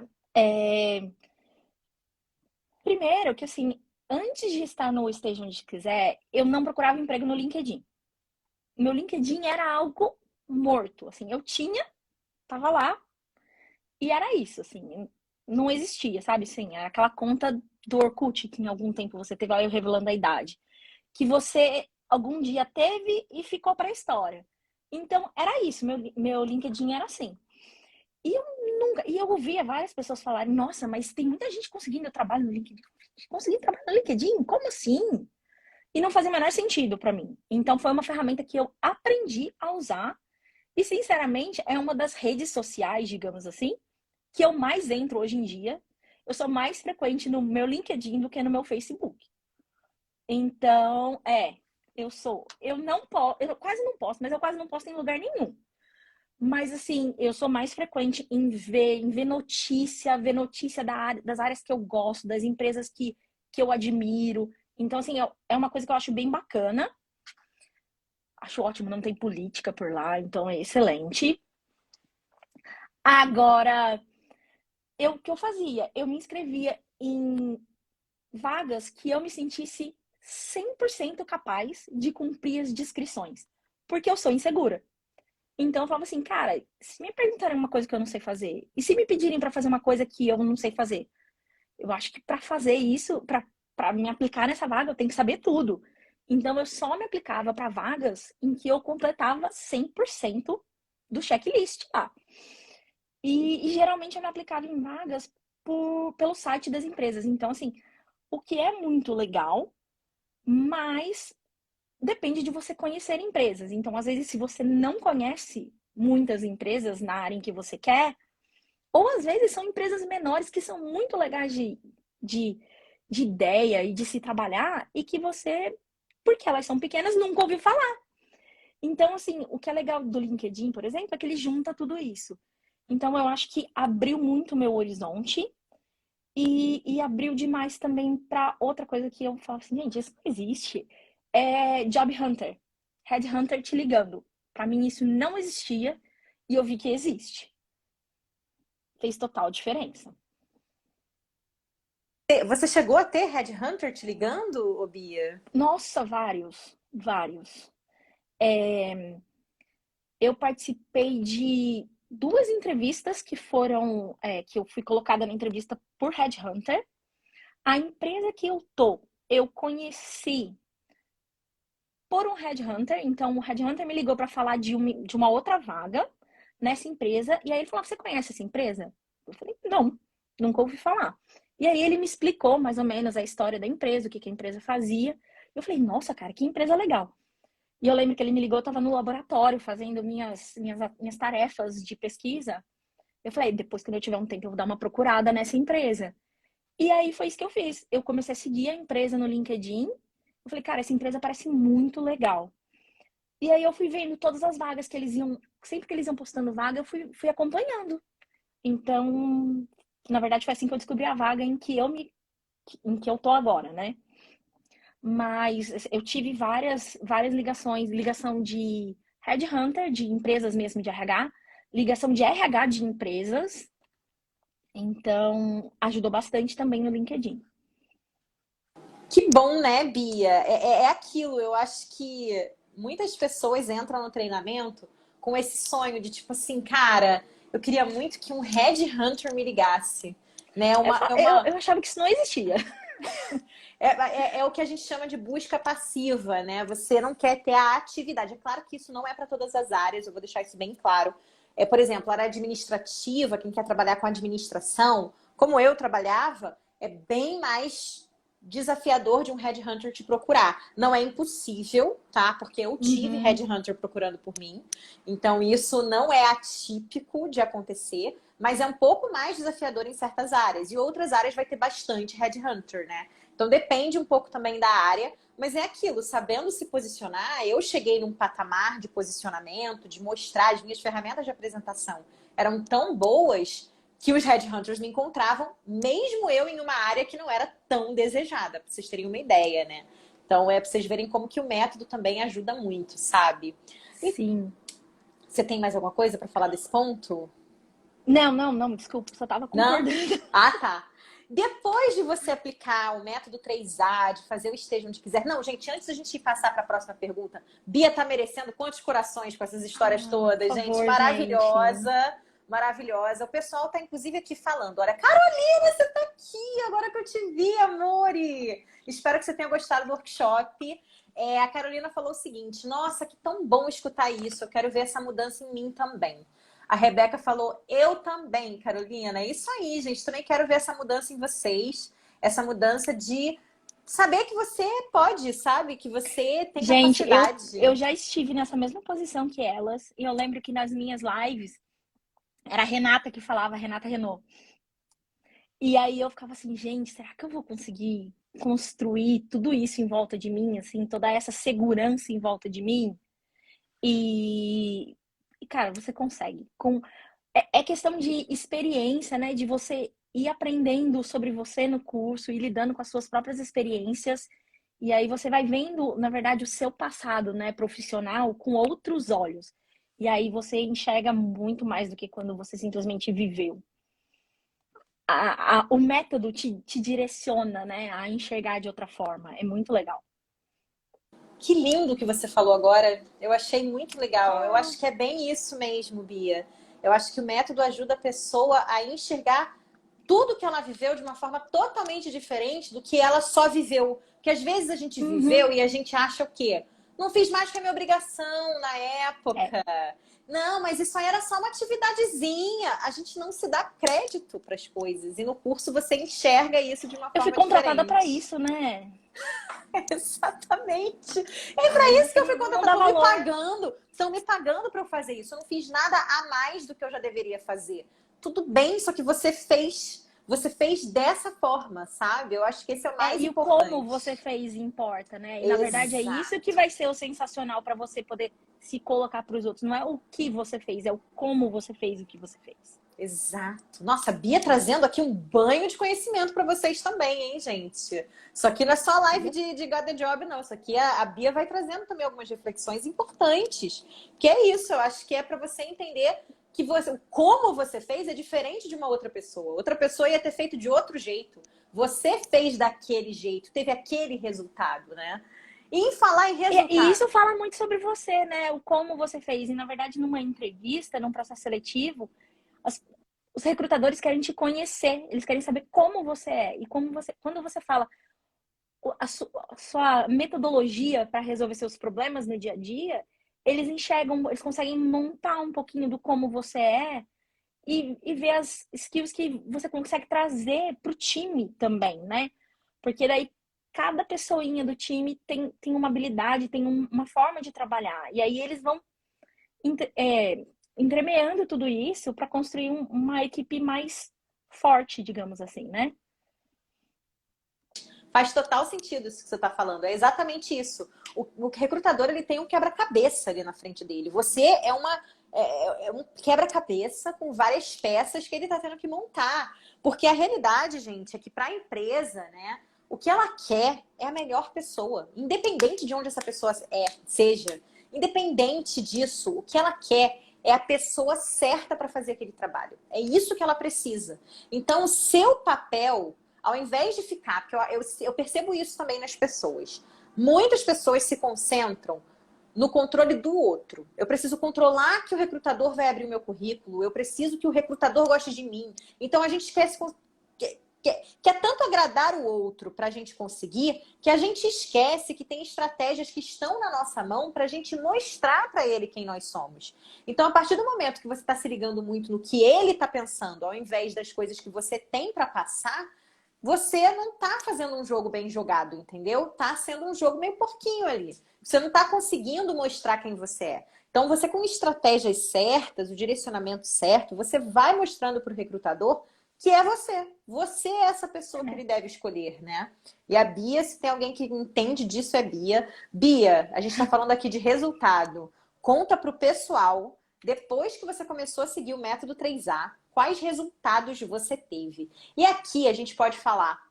Primeiro que assim, antes de estar no Esteja Onde Quiser, eu não procurava emprego no LinkedIn. Meu LinkedIn era algo morto, assim, eu tinha, tava lá, e era isso, assim, não existia, sabe? Assim, era aquela conta do Orkut que em algum tempo você teve, lá eu revelando a idade, que você algum dia teve e ficou para a história. Então, era isso, meu LinkedIn era assim. E eu ouvia várias pessoas falarem, nossa, mas tem muita gente conseguindo trabalho no LinkedIn. Conseguindo trabalho no LinkedIn? Como assim? E não fazia o menor sentido para mim. Então, foi uma ferramenta que eu aprendi a usar. E, sinceramente, é uma das redes sociais, digamos assim, que eu mais entro hoje em dia. Eu sou mais frequente no meu LinkedIn do que no meu Facebook. Então, eu sou. Eu não posso, eu quase não posso, mas eu quase não posto em lugar nenhum. Mas, assim, eu sou mais frequente em ver ver notícia das áreas que eu gosto, das empresas que eu admiro. Então, assim, é uma coisa que eu acho bem bacana. Acho ótimo, não tem política por lá, então é excelente. Agora, o que eu fazia? Eu me inscrevia em vagas que eu me sentisse 100% capaz de cumprir as descrições, porque eu sou insegura. Então eu falava assim, cara, se me perguntarem uma coisa que eu não sei fazer, e se me pedirem para fazer uma coisa que eu não sei fazer, eu acho que para fazer isso, para para me aplicar nessa vaga, eu tenho que saber tudo. Então, eu só me aplicava para vagas em que eu completava 100% do checklist lá. E geralmente eu me aplicava em vagas pelo site das empresas. Então, assim, o que é muito legal, mas depende de você conhecer empresas. Então, às vezes, se você não conhece muitas empresas na área em que você quer, ou às vezes são empresas menores que são muito legais de, de ideia e de se trabalhar, e que você, porque elas são pequenas, nunca ouviu falar. Então, assim, o que é legal do LinkedIn, por exemplo, é que ele junta tudo isso. Então, eu acho que abriu muito o meu horizonte e abriu demais também para outra coisa que eu falo assim, gente, isso não existe. É Job Hunter. Headhunter te ligando. Para mim, isso não existia e eu vi que existe. Fez total diferença. Você chegou a ter Headhunter te ligando, ô Bia? Nossa, vários, vários. Eu participei de duas entrevistas que foram, que eu fui colocada na entrevista por Headhunter. A empresa que eu conheci por um Headhunter. Então, o Headhunter me ligou para falar de uma outra vaga nessa empresa. E aí ele falou: você conhece essa empresa? Eu falei: não, nunca ouvi falar. E aí ele me explicou mais ou menos a história da empresa, o que a empresa fazia. Eu falei: nossa, cara, que empresa legal. E eu lembro que ele me ligou, eu estava no laboratório fazendo minhas tarefas de pesquisa. Eu falei: depois, quando eu tiver um tempo, eu vou dar uma procurada nessa empresa. E aí foi isso que eu fiz. Eu comecei a seguir a empresa no LinkedIn. Eu falei: cara, essa empresa parece muito legal. E aí eu fui vendo todas as vagas que eles iam, sempre que eles iam postando vaga, eu fui acompanhando. Então, na verdade, foi assim que eu descobri a vaga em que eu tô agora, né? Mas eu tive várias ligações, ligação de headhunter, de empresas mesmo de RH, ligação de RH de empresas. Então, ajudou bastante também no LinkedIn. Que bom, né, Bia? É aquilo, eu acho que muitas pessoas entram no treinamento com esse sonho de tipo assim, cara, eu queria muito que um headhunter me ligasse, né? Eu achava que isso não existia. É o que a gente chama de busca passiva, né? Você não quer ter a atividade. É claro que isso não é para todas as áreas, eu vou deixar isso bem claro. Por exemplo, a área administrativa, quem quer trabalhar com administração, como eu trabalhava, é bem mais desafiador de um headhunter te procurar. Não é impossível, tá? Porque eu tive Uhum. headhunter procurando por mim. Então, isso não é atípico de acontecer, mas é um pouco mais desafiador em certas áreas. E outras áreas vai ter bastante headhunter, né? Então depende um pouco também da área, mas é aquilo, sabendo se posicionar, eu cheguei num patamar de posicionamento, de mostrar as minhas ferramentas de apresentação eram tão boas que os headhunters me encontravam, mesmo eu em uma área que não era tão desejada, para vocês terem uma ideia, né? Então é para vocês verem como que o método também ajuda muito, sabe? E Sim. você tem mais alguma coisa para falar desse ponto? Não, desculpa, só tava Não? concordando. Ah, tá. Depois de você aplicar o método 3A, de fazer o esteja onde quiser. Não, gente, antes da gente passar para a próxima pergunta, Bia tá merecendo quantos corações com essas histórias Ai, por todas, gente? favor, gente. Maravilhosa, maravilhosa. O pessoal tá inclusive aqui falando. Olha, Carolina, você tá aqui, agora que eu te vi, amore. Espero que você tenha gostado do workshop. A Carolina falou o seguinte: nossa, que tão bom escutar isso. Eu quero ver essa mudança em mim também. A Rebeca falou, eu também, Carolina. É isso aí, gente. Também quero ver essa mudança em vocês. Essa mudança de saber que você pode, sabe? Que você tem Gente, eu capacidade. já estive nessa mesma posição que elas. E eu lembro que nas minhas lives era a Renata que falava, a Renata Renault. E aí eu ficava assim, gente, será que eu vou conseguir construir tudo isso em volta de mim, assim, toda essa segurança em volta de mim? E, cara, você consegue. É questão de experiência, né? De você ir aprendendo sobre você no curso e lidando com as suas próprias experiências. E aí você vai vendo, na verdade, o seu passado, né, profissional com outros olhos. E aí você enxerga muito mais do que quando você simplesmente viveu. O método te direciona, né, a enxergar de outra forma. É muito legal. Que lindo que você falou agora. Eu achei muito legal. Eu Ah, acho que é bem isso mesmo, Bia. Eu acho que o método ajuda a pessoa a enxergar tudo que ela viveu de uma forma totalmente diferente do que ela só viveu. Porque às vezes a gente viveu e a gente acha o quê? Não fiz mais que a minha obrigação na É. época. Não, mas isso aí era só uma atividadezinha. A gente não se dá crédito para as coisas. E no curso você enxerga isso de uma Eu fui forma contratada para diferente. isso, né? Exatamente. É E para aí isso que você eu fui não contratada. dá Estão me valor. pagando. Estão me pagando para eu fazer isso. Eu não fiz nada a mais do que eu já deveria fazer. Tudo bem, só que você fez. Você fez dessa forma, sabe? Eu acho que esse é o É, mais e o como importante. você fez importa, né? E na verdade é isso que Exato. vai ser o sensacional para você poder se colocar para os outros. Não é o que você fez, é o como você fez o que você fez. Exato. Nossa, a Bia trazendo aqui um banho de conhecimento para vocês também, hein, gente? Isso aqui não é só live Viu? de Got the Job, não. Isso aqui a Bia vai trazendo também algumas reflexões importantes. Que é isso, eu acho que é para você entender que você, como você fez é diferente de uma outra pessoa. Outra pessoa ia ter feito de outro jeito. Você fez daquele jeito, teve aquele resultado, né? E em falar em E resultado, isso fala muito sobre você, né? O como você fez. E na verdade, numa entrevista, num processo seletivo, as- os recrutadores querem te conhecer, eles querem saber como você é. E como você, quando você fala a sua metodologia para resolver seus problemas no dia a dia, eles enxergam, eles conseguem montar um pouquinho do como você é e ver as skills que você consegue trazer para o time também, né? Porque daí cada pessoinha do time tem uma habilidade, tem uma forma de trabalhar. E aí eles vão entremeando tudo isso para construir uma equipe mais forte, digamos assim, né? faz total sentido isso que você está falando. É exatamente isso. O recrutador ele tem um quebra-cabeça ali na frente dele. Você é um quebra-cabeça com várias peças que ele está tendo que montar. Porque a realidade, gente, é que para a empresa, né, o que ela quer é a melhor pessoa, independente de onde essa pessoa seja. Independente disso, o que ela quer é a pessoa certa para fazer aquele trabalho. É isso que ela precisa. Então, o seu papel ao invés de ficar, porque eu percebo isso também nas pessoas. Muitas pessoas se concentram no controle do outro. Eu preciso controlar que o recrutador vai abrir o meu currículo, eu preciso que o recrutador goste de mim. Então a gente esquece que é tanto agradar o outro para a gente conseguir, que a gente esquece que tem estratégias que estão na nossa mão para a gente mostrar para ele quem nós somos. Então, a partir do momento que você está se ligando muito no que ele está pensando, ao invés das coisas que você tem para passar, você não tá fazendo um jogo bem jogado, entendeu? Tá sendo um jogo meio porquinho ali. Você não tá conseguindo mostrar quem você é. Então, você com estratégias certas, o direcionamento certo, você vai mostrando para o recrutador que é você. Você é essa pessoa que ele deve escolher, né? E a Bia, se tem alguém que entende disso, é Bia. Bia, a gente está falando aqui de resultado. Conta para o pessoal, depois que você começou a seguir o método 3A, quais resultados você teve. E aqui a gente pode falar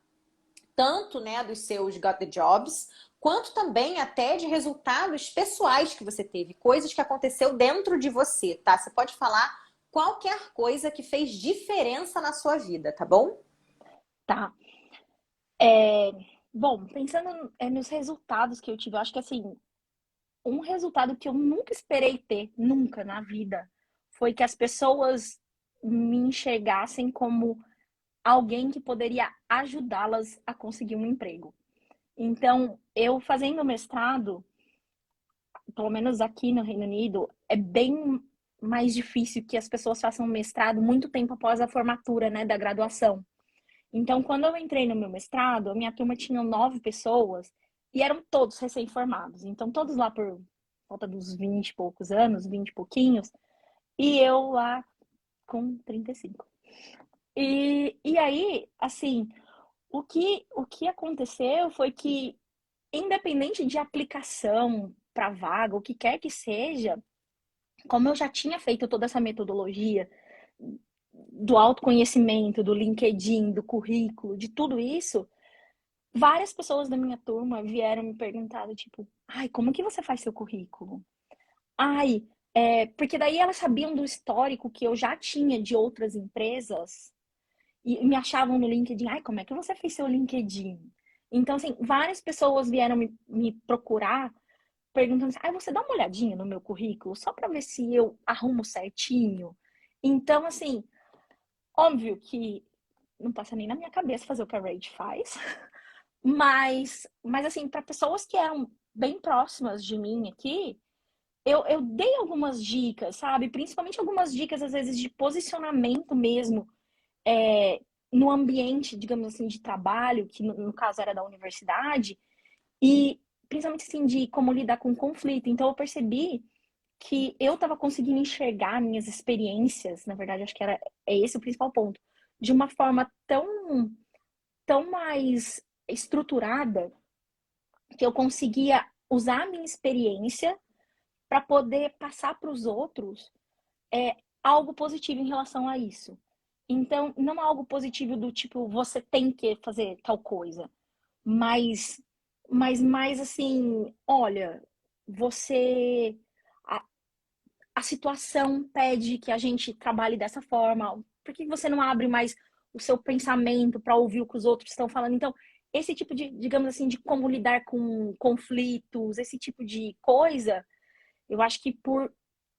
tanto, né, dos seus got the jobs, quanto também até de resultados pessoais que você teve, coisas que aconteceu dentro de você, tá? Você pode falar qualquer coisa que fez diferença na sua vida, tá bom? Tá. Bom, pensando nos resultados que eu tive, eu acho que assim, um resultado que eu nunca esperei ter, nunca na vida, foi que as pessoas me enxergassem como alguém que poderia ajudá-las a conseguir um emprego. Então, eu fazendo mestrado, pelo menos aqui no Reino Unido, é bem mais difícil que as pessoas façam mestrado muito tempo após a formatura, né, da graduação. Então, quando eu entrei no meu mestrado, a minha turma tinha 9 pessoas e eram todos recém-formados. Então, todos lá por volta dos 20 e poucos anos, 20 e pouquinhos, e eu lá com 35. E aí, assim, o que aconteceu foi que, independente de aplicação para vaga, o que quer que seja, como eu já tinha feito toda essa metodologia do autoconhecimento, do LinkedIn, do currículo, de tudo isso, várias pessoas da minha turma vieram me perguntar, tipo, ai, como que você faz seu currículo? Ai, porque daí elas sabiam do histórico que eu já tinha de outras empresas e me achavam no LinkedIn, ai, como é que você fez seu LinkedIn? Então, assim, várias pessoas vieram me procurar perguntando assim, ai, você dá uma olhadinha no meu currículo só para ver se eu arrumo certinho? Então, assim, óbvio que não passa nem na minha cabeça fazer o que a Rach faz. Mas assim, para pessoas que eram bem próximas de mim aqui, eu dei algumas dicas, sabe? Principalmente algumas dicas, às vezes, de posicionamento mesmo, é, no ambiente, digamos assim, de trabalho, que no caso era da universidade, e principalmente assim, de como lidar com conflito. Então eu percebi que eu estava conseguindo enxergar minhas experiências, na verdade, acho que é esse o principal ponto, de uma forma tão mais estruturada que eu conseguia usar a minha experiência para poder passar para os outros algo positivo em relação a isso. Então, não algo positivo do tipo, você tem que fazer tal coisa, mas, mas mais assim, olha, você. A, a situação pede que a gente trabalhe dessa forma, por que você não abre mais o seu pensamento para ouvir o que os outros estão falando? Então, esse tipo de, digamos assim, de como lidar com conflitos, esse tipo de coisa, eu acho que por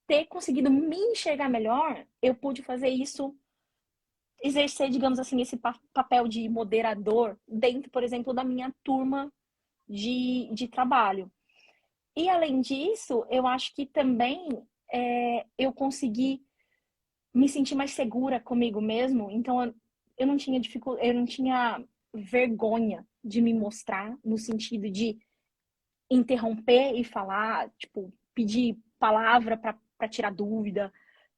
ter conseguido me enxergar melhor, eu pude fazer isso, exercer, digamos assim, esse papel de moderador dentro, por exemplo, da minha turma de trabalho. E além disso, eu acho que também eu consegui me sentir mais segura comigo mesmo. Então eu não tinha dificuldade, eu não tinha vergonha de me mostrar no sentido de interromper e falar, tipo, pedir palavra para tirar dúvida,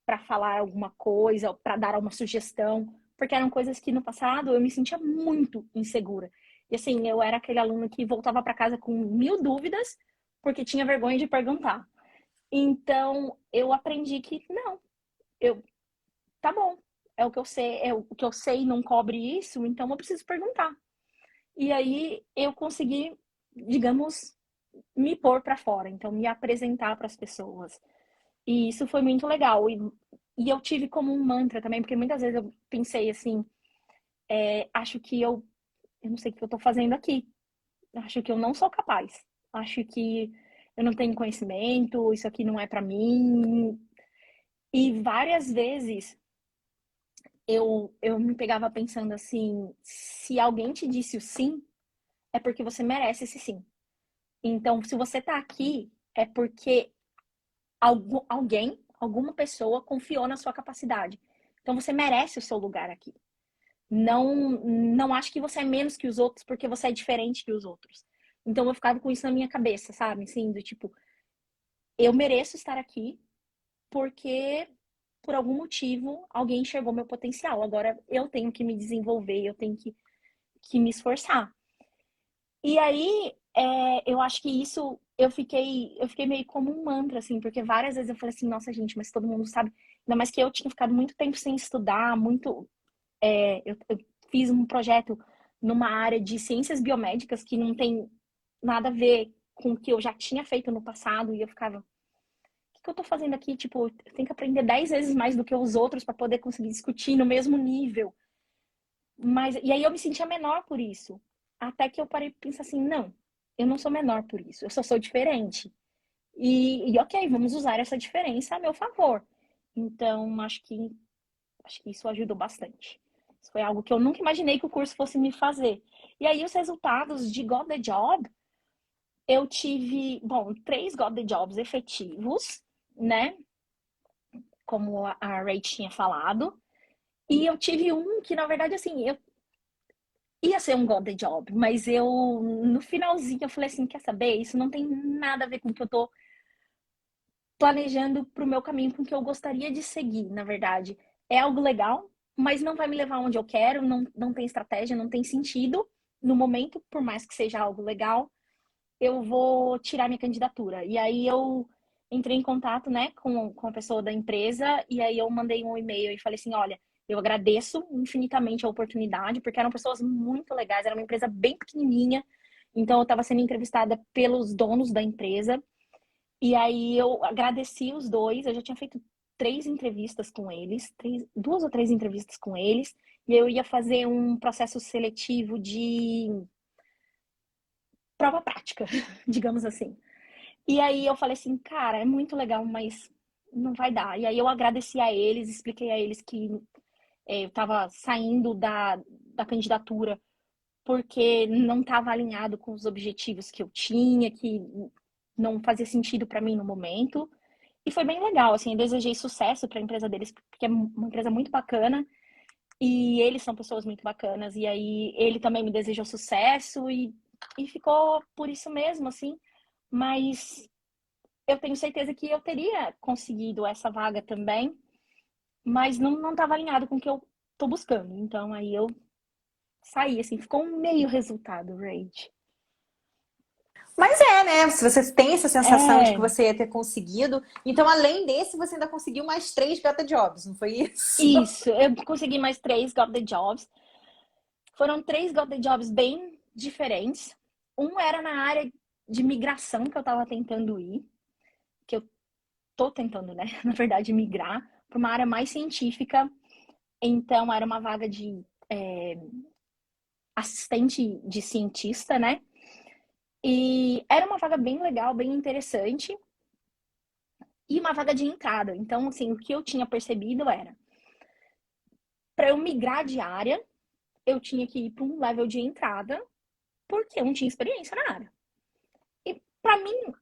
para falar alguma coisa, para dar uma sugestão, porque eram coisas que no passado eu me sentia muito insegura. E assim, eu era aquele aluno que voltava para casa com 1000 dúvidas porque tinha vergonha de perguntar. Então, eu aprendi que não, eu tá bom, é o que eu sei, o que eu sei não cobre isso, então eu preciso perguntar. E aí eu consegui, digamos, me pôr para fora, então me apresentar para as pessoas. E isso foi muito legal. E eu tive como um mantra também, porque muitas vezes eu pensei assim, acho que eu não sei o que eu tô fazendo aqui. Acho que eu não sou capaz. Acho que eu não tenho conhecimento, isso aqui não é para mim. E várias vezes eu me pegava pensando assim, se alguém te disse o sim, é porque você merece esse sim. Então, se você tá aqui, é porque alguém, alguma pessoa confiou na sua capacidade. Então você merece o seu lugar aqui. Não acho que você é menos que os outros porque você é diferente que os outros. Então eu ficava com isso na minha cabeça, sabe? Assim, do tipo, eu mereço estar aqui porque por algum motivo alguém enxergou meu potencial. Agora eu tenho que me desenvolver, eu tenho que me esforçar. E aí, eu acho que isso eu fiquei meio como um mantra, assim, porque várias vezes eu falei assim, nossa, gente, mas todo mundo sabe. Ainda mais que eu tinha ficado muito tempo sem estudar, eu fiz um projeto numa área de ciências biomédicas que não tem nada a ver com o que eu já tinha feito no passado, e eu ficava, o que eu tô fazendo aqui? Tipo, eu tenho que aprender 10 vezes mais do que os outros para poder conseguir discutir no mesmo nível. E aí eu me sentia menor por isso. Até que eu parei de pensar assim, não, eu não sou menor por isso, eu só sou diferente. E ok, vamos usar essa diferença a meu favor. Então, acho que isso ajudou bastante. Isso foi algo que eu nunca imaginei que o curso fosse me fazer. E aí, os resultados de Got the Job, eu tive, bom, 3 Got the Jobs efetivos, né? Como a Ray tinha falado. E eu tive um que, na verdade, assim, eu ia ser um Got the Job, mas no finalzinho, eu falei assim: quer saber? Isso não tem nada a ver com o que eu tô planejando pro meu caminho, com o que eu gostaria de seguir, na verdade. É algo legal, mas não vai me levar onde eu quero, não tem estratégia, não tem sentido no momento, por mais que seja algo legal, eu vou tirar minha candidatura. E aí eu entrei em contato, né, com a pessoa da empresa, e aí eu mandei um e-mail e falei assim: olha, eu agradeço infinitamente a oportunidade, porque eram pessoas muito legais, era uma empresa bem pequenininha, então eu estava sendo entrevistada pelos donos da empresa, e aí eu agradeci os dois, eu já tinha feito 3 entrevistas com eles, 2 ou 3 entrevistas com eles, e eu ia fazer um processo seletivo de prova prática, digamos assim. E aí eu falei assim, cara, é muito legal, mas não vai dar. E aí eu agradeci a eles, expliquei a eles que Eu estava saindo da candidatura porque não estava alinhado com os objetivos que eu tinha, que não fazia sentido para mim no momento. E foi bem legal, assim, eu desejei sucesso para a empresa deles, porque é uma empresa muito bacana e eles são pessoas muito bacanas. E aí ele também me desejou sucesso e ficou por isso mesmo, assim. Mas eu tenho certeza que eu teria conseguido essa vaga também, mas não estava alinhado com o que eu tô buscando. Então aí eu saí, assim, ficou um meio resultado, Rage. Mas né? Se você tem essa sensação de que É, você ia ter conseguido, então além desse, você ainda conseguiu mais 3 Gata Jobs, não foi isso? isso. Eu consegui mais 3 Got the Jobs. Foram 3 Got the Jobs bem diferentes. Um era na área de migração que eu tava tentando ir, que eu tô tentando, né? Na verdade, migrar para uma área mais científica. Então, era uma vaga de assistente de cientista, né? E era uma vaga bem legal, bem interessante. E uma vaga de entrada. Então, assim, o que eu tinha percebido era, para eu migrar de área, eu tinha que ir para um level de entrada, porque eu não tinha experiência na área. E para mim,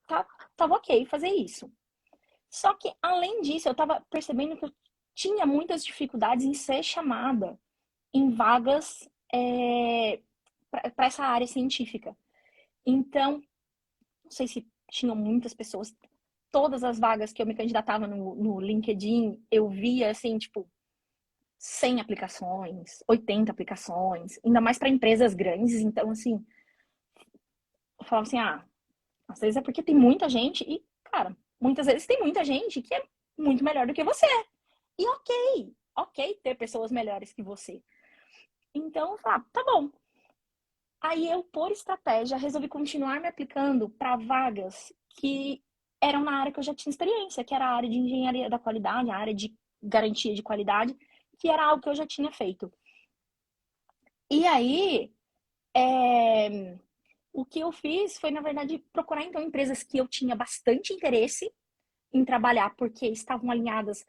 tava ok fazer isso. Só que, além disso, eu tava percebendo que eu tinha muitas dificuldades em ser chamada em vagas para essa área científica. Então, não sei se tinham muitas pessoas. Todas as vagas que eu me candidatava no LinkedIn, eu via assim, tipo, 100 aplicações, 80 aplicações, ainda mais para empresas grandes. Então, assim, eu falava assim, às vezes é porque tem muita gente e, cara, muitas vezes tem muita gente que é muito melhor do que você. E ok ter pessoas melhores que você. Então, eu falava, tá bom. Aí eu, por estratégia, resolvi continuar me aplicando para vagas que eram na área que eu já tinha experiência, que era a área de engenharia da qualidade, a área de garantia de qualidade, que era algo que eu já tinha feito. E aí, é, o que eu fiz foi, na verdade, procurar então empresas que eu tinha bastante interesse em trabalhar, porque estavam alinhadas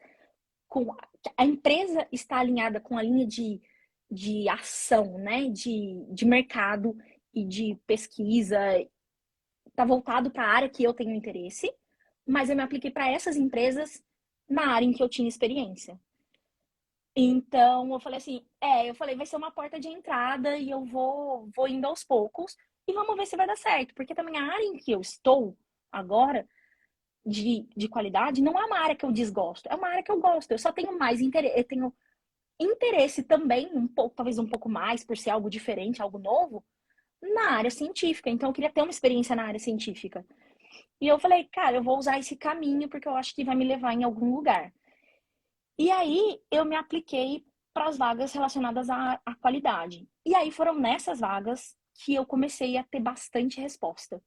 com. A empresa está alinhada com a linha de ação, né? De mercado e de pesquisa. Está voltado para a área que eu tenho interesse, mas eu me apliquei para essas empresas na área em que eu tinha experiência. Então, eu falei assim, eu falei, vai ser uma porta de entrada e eu vou indo aos poucos e vamos ver se vai dar certo. Porque também a área em que eu estou agora, de qualidade, não é uma área que eu desgosto, é uma área que eu gosto. Eu só tenho mais interesse, eu tenho interesse também, um pouco, talvez um pouco mais, por ser algo diferente, algo novo, na área científica. Então, eu queria ter uma experiência na área científica. E eu falei, cara, eu vou usar esse caminho porque eu acho que vai me levar em algum lugar. E aí eu me apliquei para as vagas relacionadas à qualidade. E aí foram nessas vagas que eu comecei a ter bastante resposta.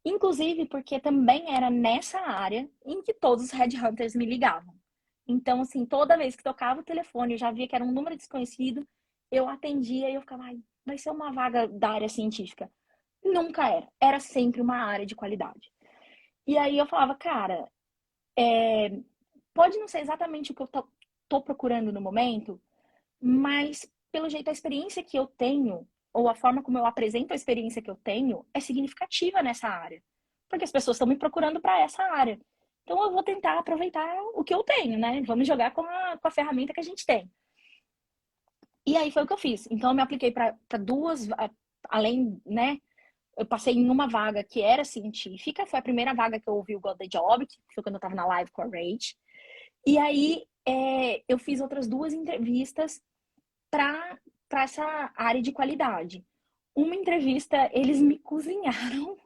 Inclusive porque também era nessa área em que todos os headhunters me ligavam. Então, assim, toda vez que tocava o telefone, eu já via que era um número desconhecido, eu atendia e eu ficava, ai, vai ser uma vaga da área científica. Nunca era. Era sempre uma área de qualidade. E aí eu falava, cara, pode não ser exatamente o que eu tô procurando no momento, mas pelo jeito a experiência que eu tenho, ou a forma como eu apresento a experiência que eu tenho, é significativa nessa área. Porque as pessoas estão me procurando para essa área. Então eu vou tentar aproveitar o que eu tenho, né? Vamos jogar com a ferramenta que a gente tem. E aí foi o que eu fiz. Então eu me apliquei para duas, além, né? Eu passei em uma vaga que era científica, foi a primeira vaga que eu ouvi o Got the Job, que foi quando eu estava na live com a Rage. E aí eu fiz outras duas entrevistas para essa área de qualidade. Uma entrevista, eles me cozinharam.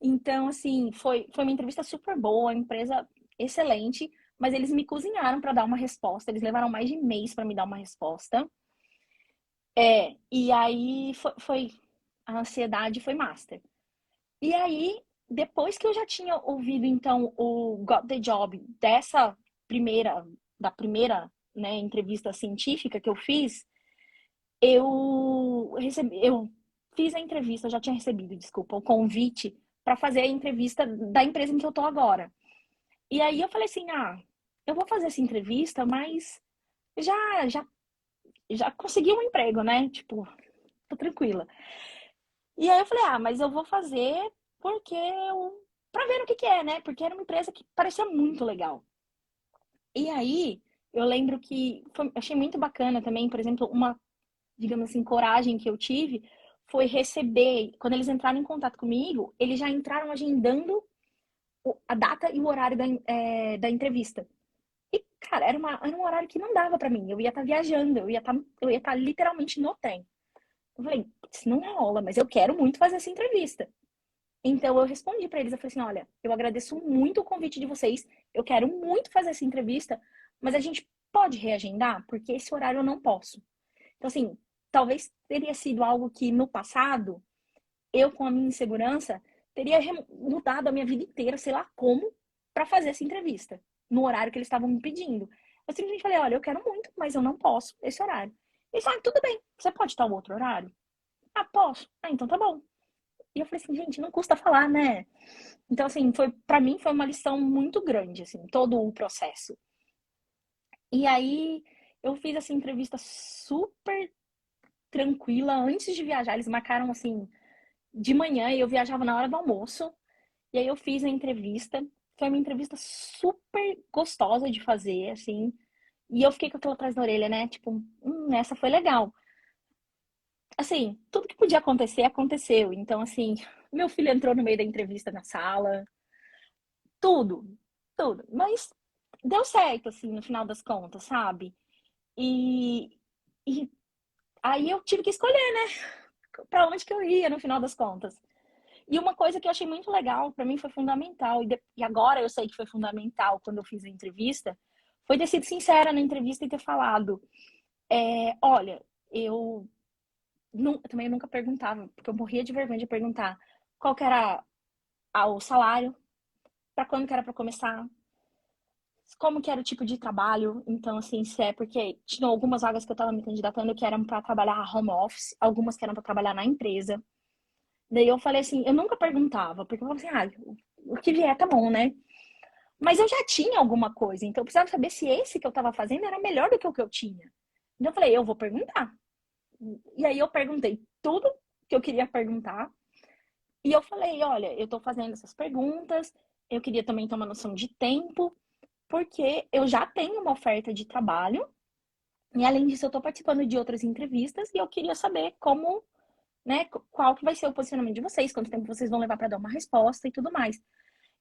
Então, assim, foi uma entrevista super boa, empresa excelente, mas eles me cozinharam para dar uma resposta. Eles levaram mais de mês para me dar uma resposta. E aí a ansiedade foi master. E aí, depois que eu já tinha ouvido, então, o Got the Job primeira, da primeira, né, entrevista científica que eu fiz, eu fiz a entrevista, eu já tinha recebido, desculpa, o convite para fazer a entrevista da empresa em que eu tô agora. E aí eu falei assim, eu vou fazer essa entrevista, mas já já consegui um emprego, né? Tipo, tô tranquila. E aí eu falei, ah, mas eu vou fazer porque eu... pra ver o que que é, né? Porque era uma empresa que parecia muito legal. E aí, eu lembro que achei muito bacana também, por exemplo, uma, digamos assim, coragem que eu tive foi receber, quando eles entraram em contato comigo, eles já entraram agendando a data e o horário da entrevista. E, cara, era um horário que não dava pra mim. Eu ia estar viajando, eu ia estar literalmente no trem. Eu falei, isso não rola, mas eu quero muito fazer essa entrevista. Então eu respondi pra eles, eu falei assim, olha, eu agradeço muito o convite de vocês, eu quero muito fazer essa entrevista, mas a gente pode reagendar, porque esse horário eu não posso. Então assim, talvez teria sido algo que no passado, eu com a minha insegurança, teria mudado a minha vida inteira, sei lá como, pra fazer essa entrevista, no horário que eles estavam me pedindo. Eu simplesmente falei, olha, eu quero muito, mas eu não posso esse horário. Eles falaram, tudo bem, você pode estar o outro horário? Ah, posso. Ah, então tá bom. E eu falei assim, gente, não custa falar, né? Então, assim, para mim foi uma lição muito grande, assim, todo o processo. E aí eu fiz essa entrevista super tranquila antes de viajar. Eles marcaram assim de manhã e eu viajava na hora do almoço. E aí eu fiz a entrevista. Foi uma entrevista super gostosa de fazer, assim. E eu fiquei com aquilo atrás da orelha, né? Tipo, essa foi legal. Assim, tudo que podia acontecer, aconteceu. Então, assim, meu filho entrou no meio da entrevista na sala. Tudo, tudo. Mas deu certo, assim, no final das contas, sabe? E, e aí eu tive que escolher, né? Pra onde que eu ia no final das contas. E uma coisa que eu achei muito legal, pra mim foi fundamental, e agora eu sei que foi fundamental quando eu fiz a entrevista, foi ter sido sincera na entrevista e ter falado: olha, eu também eu nunca perguntava, porque eu morria de vergonha de perguntar qual que era o salário, pra quando que era pra começar, como que era o tipo de trabalho. Então, assim, se é porque tinha algumas vagas que eu tava me candidatando que eram para trabalhar home office, algumas que eram para trabalhar na empresa. Daí eu falei assim, eu nunca perguntava, porque eu falei assim, o que vier tá bom, né? Mas eu já tinha alguma coisa, então eu precisava saber se esse que eu tava fazendo era melhor do que o que eu tinha. Então eu falei, eu vou perguntar. E aí eu perguntei tudo que eu queria perguntar. E eu falei, olha, eu tô fazendo essas perguntas, eu queria também ter uma noção de tempo, porque eu já tenho uma oferta de trabalho e além disso eu estou participando de outras entrevistas e eu queria saber como, né, qual que vai ser o posicionamento de vocês, quanto tempo vocês vão levar para dar uma resposta e tudo mais.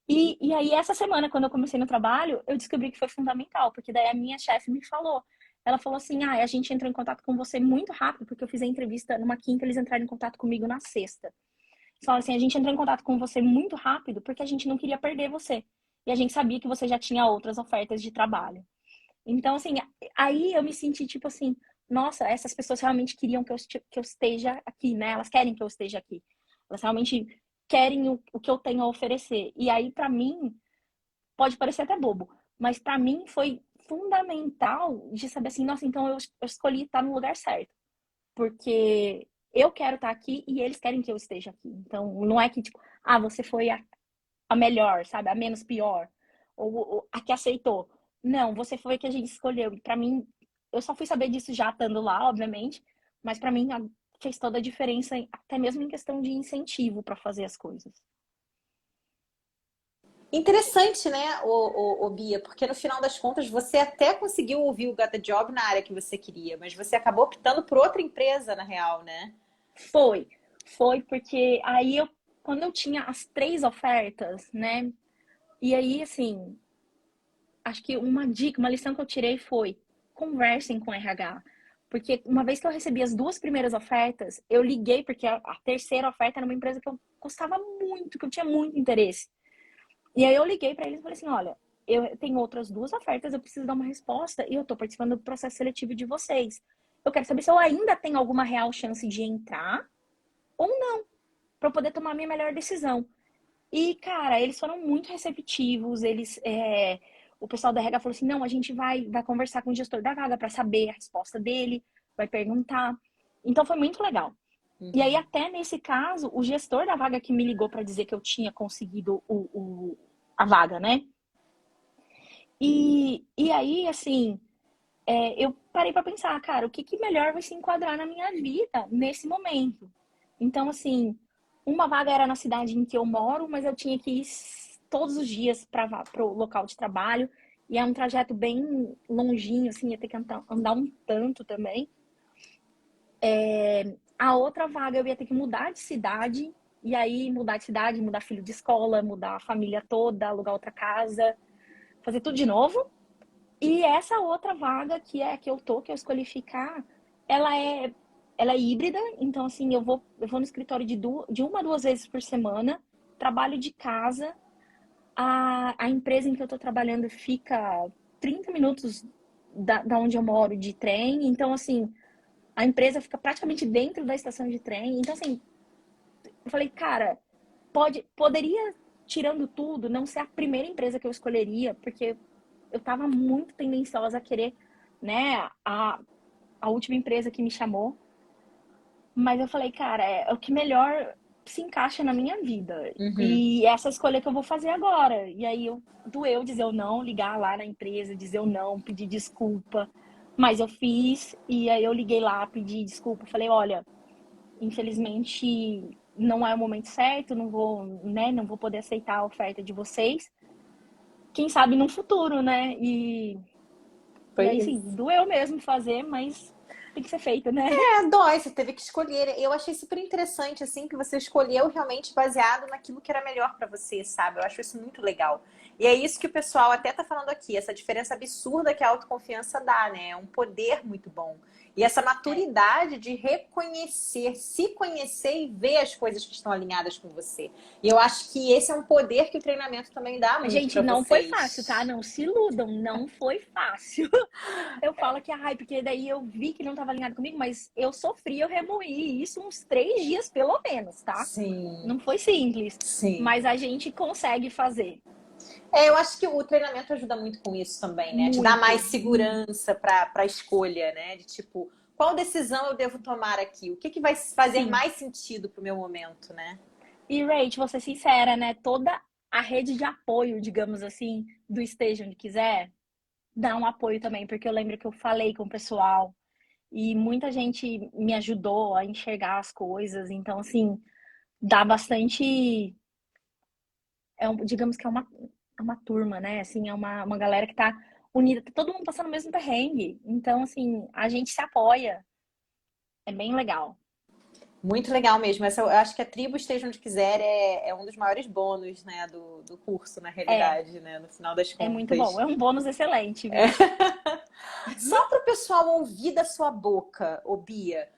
E aí essa semana, quando eu comecei no trabalho, eu descobri que foi fundamental, porque daí a minha chefe me falou, ela falou assim, a gente entrou em contato com você muito rápido, porque eu fiz a entrevista numa quinta, eles entraram em contato comigo na sexta. Eles falaram assim, a gente entrou em contato com você muito rápido, porque a gente não queria perder você. E a gente sabia que você já tinha outras ofertas de trabalho. Então, assim, aí eu me senti tipo assim, nossa, essas pessoas realmente queriam que eu esteja aqui, né? Elas querem que eu esteja aqui. Elas realmente querem o que eu tenho a oferecer. E aí, pra mim, pode parecer até bobo, mas pra mim foi fundamental de saber assim, nossa, então eu escolhi estar no lugar certo. Porque eu quero estar aqui e eles querem que eu esteja aqui. Então, não é que, tipo, você foi a melhor, sabe? A menos pior. Ou a que aceitou. Não, você foi a que a gente escolheu. E pra mim, eu só fui saber disso já estando lá, obviamente. Mas pra mim fez toda a diferença, até mesmo em questão de incentivo para fazer as coisas. Interessante, né, o Bia, porque no final das contas você até conseguiu ouvir o Got the Job na área que você queria, mas você acabou optando por outra empresa, na real, né? Foi, foi porque aí quando eu tinha as três ofertas, né? E aí, assim, acho que uma dica, uma lição que eu tirei foi: conversem com o RH. Porque uma vez que eu recebi as duas primeiras ofertas, eu liguei, porque a terceira oferta era uma empresa que eu gostava muito, que eu tinha muito interesse. E aí eu liguei para eles e falei assim: olha, eu tenho outras duas ofertas, eu preciso dar uma resposta e eu tô participando do processo seletivo de vocês. Eu quero saber se eu ainda tenho alguma real chance de entrar ou não, para eu poder tomar a minha melhor decisão. E, cara, eles foram muito receptivos. O pessoal da RH falou assim: não, a gente vai conversar com o gestor da vaga para saber a resposta dele, vai perguntar. Então foi muito legal. E aí, Uhum. até nesse caso, o gestor da vaga que me ligou para dizer que eu tinha conseguido a vaga, né? E aí, assim, eu parei para pensar, cara, o que, que melhor vai se enquadrar na minha vida nesse momento? Então, assim, uma vaga era na cidade em que eu moro, mas eu tinha que ir todos os dias para o local de trabalho. E é um trajeto bem longinho, assim, ia ter que andar um tanto também. A outra vaga eu ia ter que mudar de cidade, e aí mudar de cidade, mudar filho de escola, mudar a família toda, alugar outra casa, fazer tudo de novo. E essa outra vaga que é a que eu tô, que eu escolhi ficar, ela é, ela é híbrida, então assim, eu vou no escritório de uma a duas vezes por semana, trabalho de casa, a empresa em que eu tô trabalhando fica 30 minutos da onde eu moro de trem, então assim, a empresa fica praticamente dentro da estação de trem, então assim, eu falei, cara, poderia, tirando tudo, não ser a primeira empresa que eu escolheria, porque eu tava muito tendenciosa a querer, né, a última empresa que me chamou. Mas eu falei, cara, é o que melhor se encaixa na minha vida. Uhum. E essa escolha que eu vou fazer agora. E aí doeu dizer eu não, ligar lá na empresa, dizer eu não, pedir desculpa. Mas eu fiz, e aí eu liguei lá, pedi desculpa, falei, olha, infelizmente não é o momento certo, não vou, né, não vou poder aceitar a oferta de vocês. Quem sabe no futuro, né? E Foi aí, sim, isso. doeu mesmo fazer, mas tem que ser feito, né? É, dói, você teve que escolher. Eu achei super interessante, assim, que você escolheu realmente baseado naquilo que era melhor pra você, sabe? Eu acho isso muito legal. E é isso que o pessoal até tá falando aqui, essa diferença absurda que a autoconfiança dá, né? É um poder muito bom. E essa É. maturidade de reconhecer, se conhecer e ver as coisas que estão alinhadas com você. E eu acho que esse é um poder que o treinamento também dá muito Gente, pra não foi fácil, tá? vocês. Não se iludam, não foi fácil. Eu falo que, ai, porque daí eu vi que não tava alinhado comigo, mas eu sofri, eu remoí isso uns 3 dias, pelo menos, tá? Sim, Não foi simples, sim. mas a gente consegue fazer. É, eu acho que o treinamento ajuda muito com isso também, né? Te dá mais Muito. segurança para a escolha, né? De tipo, qual decisão eu devo tomar aqui? O que que vai fazer Sim. mais sentido pro meu momento, né? E, Rach, vou ser sincera, né? Toda a rede de apoio, digamos assim, do Esteja Onde Quiser, dá um apoio também, porque eu lembro que eu falei com o pessoal e muita gente me ajudou a enxergar as coisas. Então, assim, dá bastante. Digamos que é uma turma, né? Assim, é uma galera que tá unida, tá todo mundo passando o mesmo perrengue. Então, assim, a gente se apoia. É bem legal. Muito legal mesmo. Essa, eu acho que a tribo esteja onde quiser é um dos maiores bônus, né, do curso, na É, realidade, né? No final das é muito bom. contas. É um bônus excelente, viu? Só para o pessoal ouvir da sua boca, ô Bia,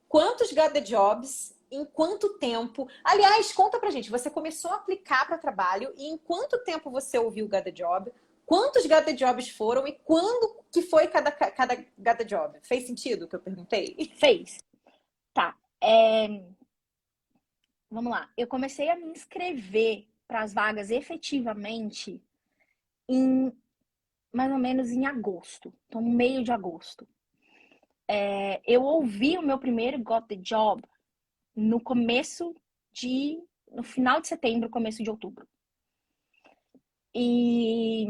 quantos Got the Jobs, em quanto tempo? Aliás, conta pra gente, você começou a aplicar para trabalho e em quanto tempo você ouviu o Got the Job? Quantos Got the Jobs foram e quando que foi cada Got the Job? Fez sentido o que eu perguntei? Fez. Tá. Vamos lá. Eu comecei a me inscrever para as vagas efetivamente em mais ou menos em agosto. Então, no meio de agosto. Eu ouvi o meu primeiro Got the Job no começo no final de setembro, começo de outubro. E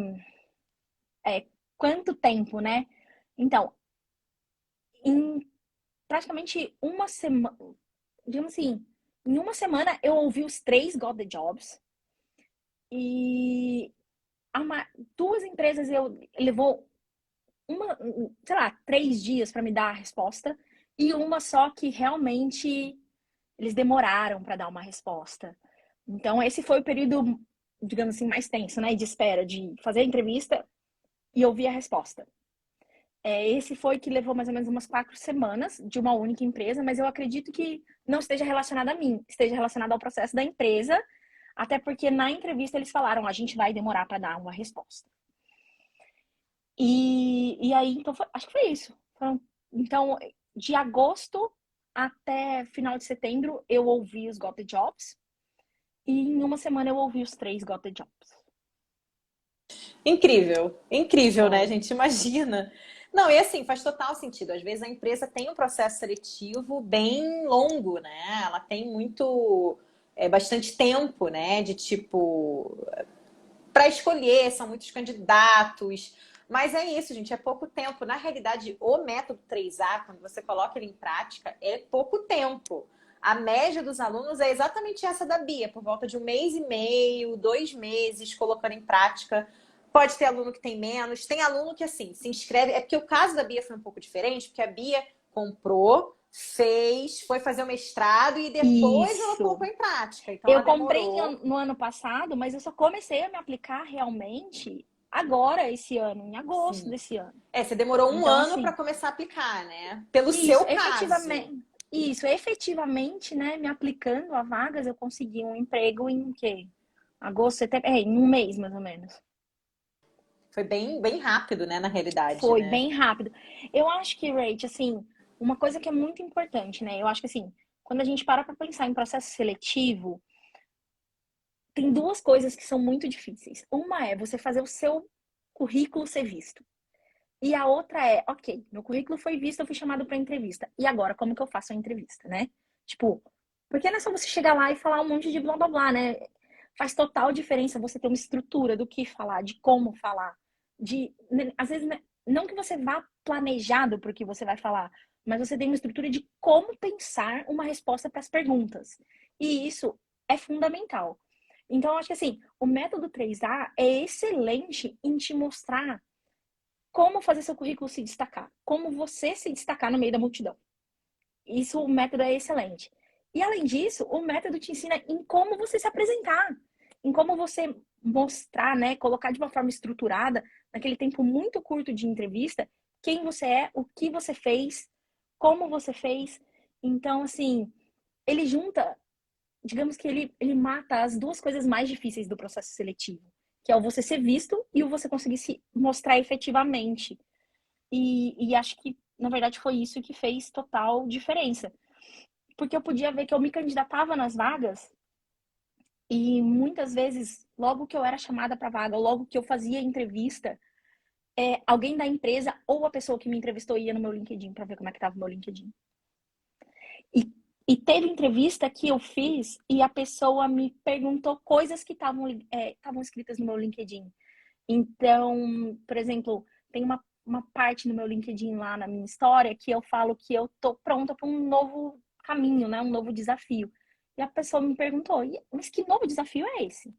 quanto tempo, né? Então, em praticamente uma semana, digamos assim, em uma semana eu ouvi os três Got the Jobs e duas empresas levou sei lá, 3 dias para me dar a resposta e uma só que realmente eles demoraram para dar uma resposta. Então, esse foi o período, digamos assim, mais tenso, né? De espera, de fazer a entrevista e ouvir a resposta. Esse foi que levou mais ou menos umas 4 semanas de uma única empresa, mas eu acredito que não esteja relacionado a mim, esteja relacionado ao processo da empresa, até porque na entrevista eles falaram, a gente vai demorar para dar uma resposta. E aí, então, acho que foi isso. Então, de agosto até final de setembro, eu ouvi os Got the Jobs. E em uma semana eu ouvi os três Got the Jobs. Incrível, incrível, né, Foi. gente? Imagina. Não, e assim, faz total sentido. Às vezes a empresa tem um processo seletivo bem longo, né? Ela tem bastante tempo, né? De tipo, para escolher, são muitos candidatos. Mas é isso, gente, é pouco tempo. Na realidade, o método 3A, quando você coloca ele em prática, é pouco tempo. A média dos alunos é exatamente essa da Bia, por volta de 1 mês e meio, 2 meses, colocando em prática. Pode ter aluno que tem menos, tem aluno que, assim, se inscreve. É porque o caso da Bia foi um pouco diferente, porque a Bia comprou, fez, foi fazer o mestrado e depois ela Isso. colocou em prática. Então Eu ela comprei demorou. no ano passado, mas eu só comecei a me aplicar realmente agora, esse ano, em agosto Sim. desse ano. É, você demorou um Então, ano para assim, começar a aplicar, né? Pelo isso, seu caso. efetivamente, efetivamente, né, me aplicando a vagas, eu consegui um emprego em quê? Agosto, setembro, em um mês, mais ou menos. Foi bem, bem rápido, né, na realidade, Foi né? bem rápido. Eu acho que, Rach, assim, uma coisa que é muito importante, né? Eu acho que, assim, quando a gente para pra pensar em processo seletivo, tem duas coisas que são muito difíceis. Uma é você fazer o seu currículo ser visto. E a outra é, ok, meu currículo foi visto, eu fui chamado para entrevista. E agora, como que eu faço a entrevista, né? Tipo, porque não é só você chegar lá e falar um monte de blá blá blá, né? Faz total diferença você ter uma estrutura do que falar, de como falar, de às vezes não que você vá planejado para o que você vai falar, mas você tem uma estrutura de como pensar uma resposta para as perguntas. E isso é fundamental. Então, eu acho que assim, o método 3A é excelente em te mostrar como fazer seu currículo se destacar, como você se destacar no meio da multidão. Isso, o método é excelente. E além disso, o método te ensina em como você se apresentar, em como você mostrar, né, colocar de uma forma estruturada, naquele tempo muito curto de entrevista, quem você é, o que você fez, como você fez. Então, assim, ele junta, digamos que ele mata as duas coisas mais difíceis do processo seletivo, que é o você ser visto e o você conseguir se mostrar efetivamente. E acho que, na verdade, foi isso que fez total diferença. Porque eu podia ver que eu me candidatava nas vagas e muitas vezes, logo que eu era chamada para vaga, logo que eu fazia entrevista, alguém da empresa ou a pessoa que me entrevistou ia no meu LinkedIn para ver como é que estava o meu LinkedIn. E, e teve entrevista que eu fiz e a pessoa me perguntou coisas que estavam escritas no meu LinkedIn. Então, por exemplo, tem uma parte no meu LinkedIn lá na minha história que eu falo que eu tô pronta para um novo caminho, né? Um novo desafio. E a pessoa me perguntou, mas que novo desafio é esse?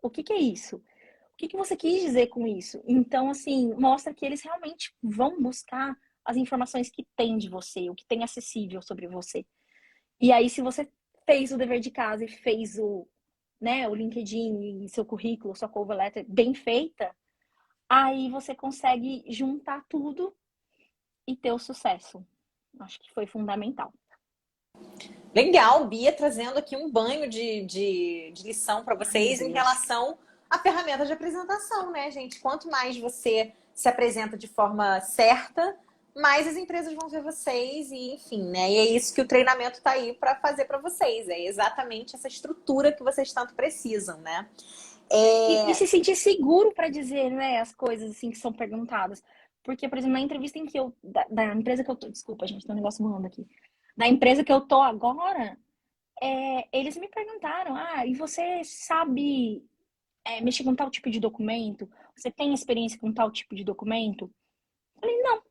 O que que é isso? O que que você quis dizer com isso? Então, assim, mostra que eles realmente vão buscar as informações que tem de você, o que tem acessível sobre você. E aí, se você fez o dever de casa e fez né, o LinkedIn e seu currículo, sua cover letter bem feita, aí você consegue juntar tudo e ter o sucesso. Acho que foi fundamental. Legal, Bia trazendo aqui um banho de lição para Ai, meu vocês em Deus. relação à ferramenta de apresentação, né, gente? Quanto mais você se apresenta de forma certa, mais as empresas vão ver vocês e, enfim, né? E é isso que o treinamento está aí para fazer para vocês. É exatamente essa estrutura que vocês tanto precisam, né? E É... se sentir seguro para dizer, né, as coisas assim que são perguntadas. Porque, por exemplo, na entrevista em que da empresa que eu tô, desculpa, gente, tem um negócio voando aqui. Da empresa que eu tô agora, eles me perguntaram, e você sabe mexer com tal tipo de documento? Você tem experiência com tal tipo de documento? Eu falei, não.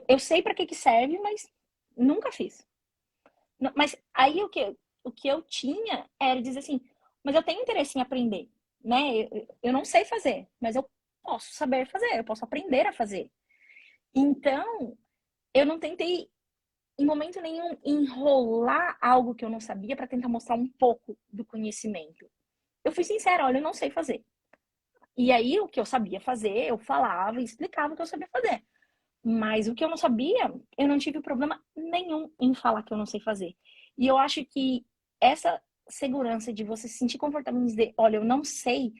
Eu sei para que serve, mas nunca fiz. Mas aí o que eu tinha era dizer assim, mas eu tenho interesse em aprender, né? Eu não sei fazer, mas eu posso saber fazer, eu posso aprender a fazer. Então, eu não tentei em momento nenhum enrolar algo que eu não sabia para tentar mostrar um pouco do conhecimento. Eu fui sincera, olha, eu não sei fazer. E aí o que eu sabia fazer, eu falava e explicava o que eu sabia fazer. Mas o que eu não sabia, eu não tive problema nenhum em falar que eu não sei fazer. E eu acho que essa segurança de você se sentir confortável em dizer, olha, eu não sei,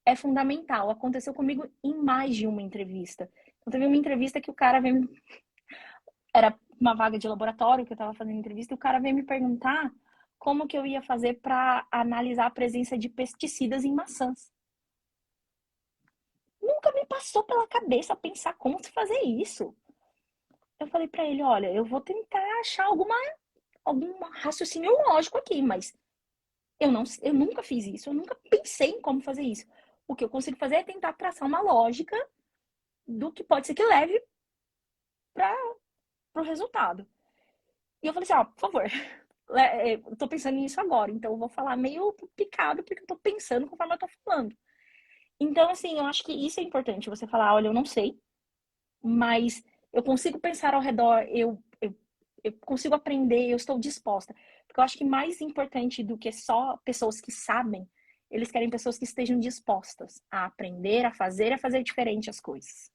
é fundamental. Aconteceu comigo em mais de uma entrevista. Então, teve uma entrevista que o cara veio. Era uma vaga de laboratório que eu estava fazendo entrevista, e o cara veio me perguntar como que eu ia fazer para analisar a presença de pesticidas em maçãs. Nunca me passou pela cabeça pensar como se fazer isso. Eu falei para ele, olha, eu vou tentar achar algum raciocínio lógico aqui, mas eu nunca fiz isso, eu nunca pensei em como fazer isso. O que eu consigo fazer é tentar traçar uma lógica do que pode ser que leve para o resultado. E eu falei assim, ó, por favor, eu tô pensando nisso agora, então eu vou falar meio picado, porque eu tô pensando conforme eu tô falando. Então, assim, eu acho que isso é importante, você falar, olha, eu não sei, mas eu consigo pensar ao redor, eu consigo aprender, eu estou disposta. Porque eu acho que mais importante do que só pessoas que sabem, eles querem pessoas que estejam dispostas a aprender, a fazer diferente as coisas.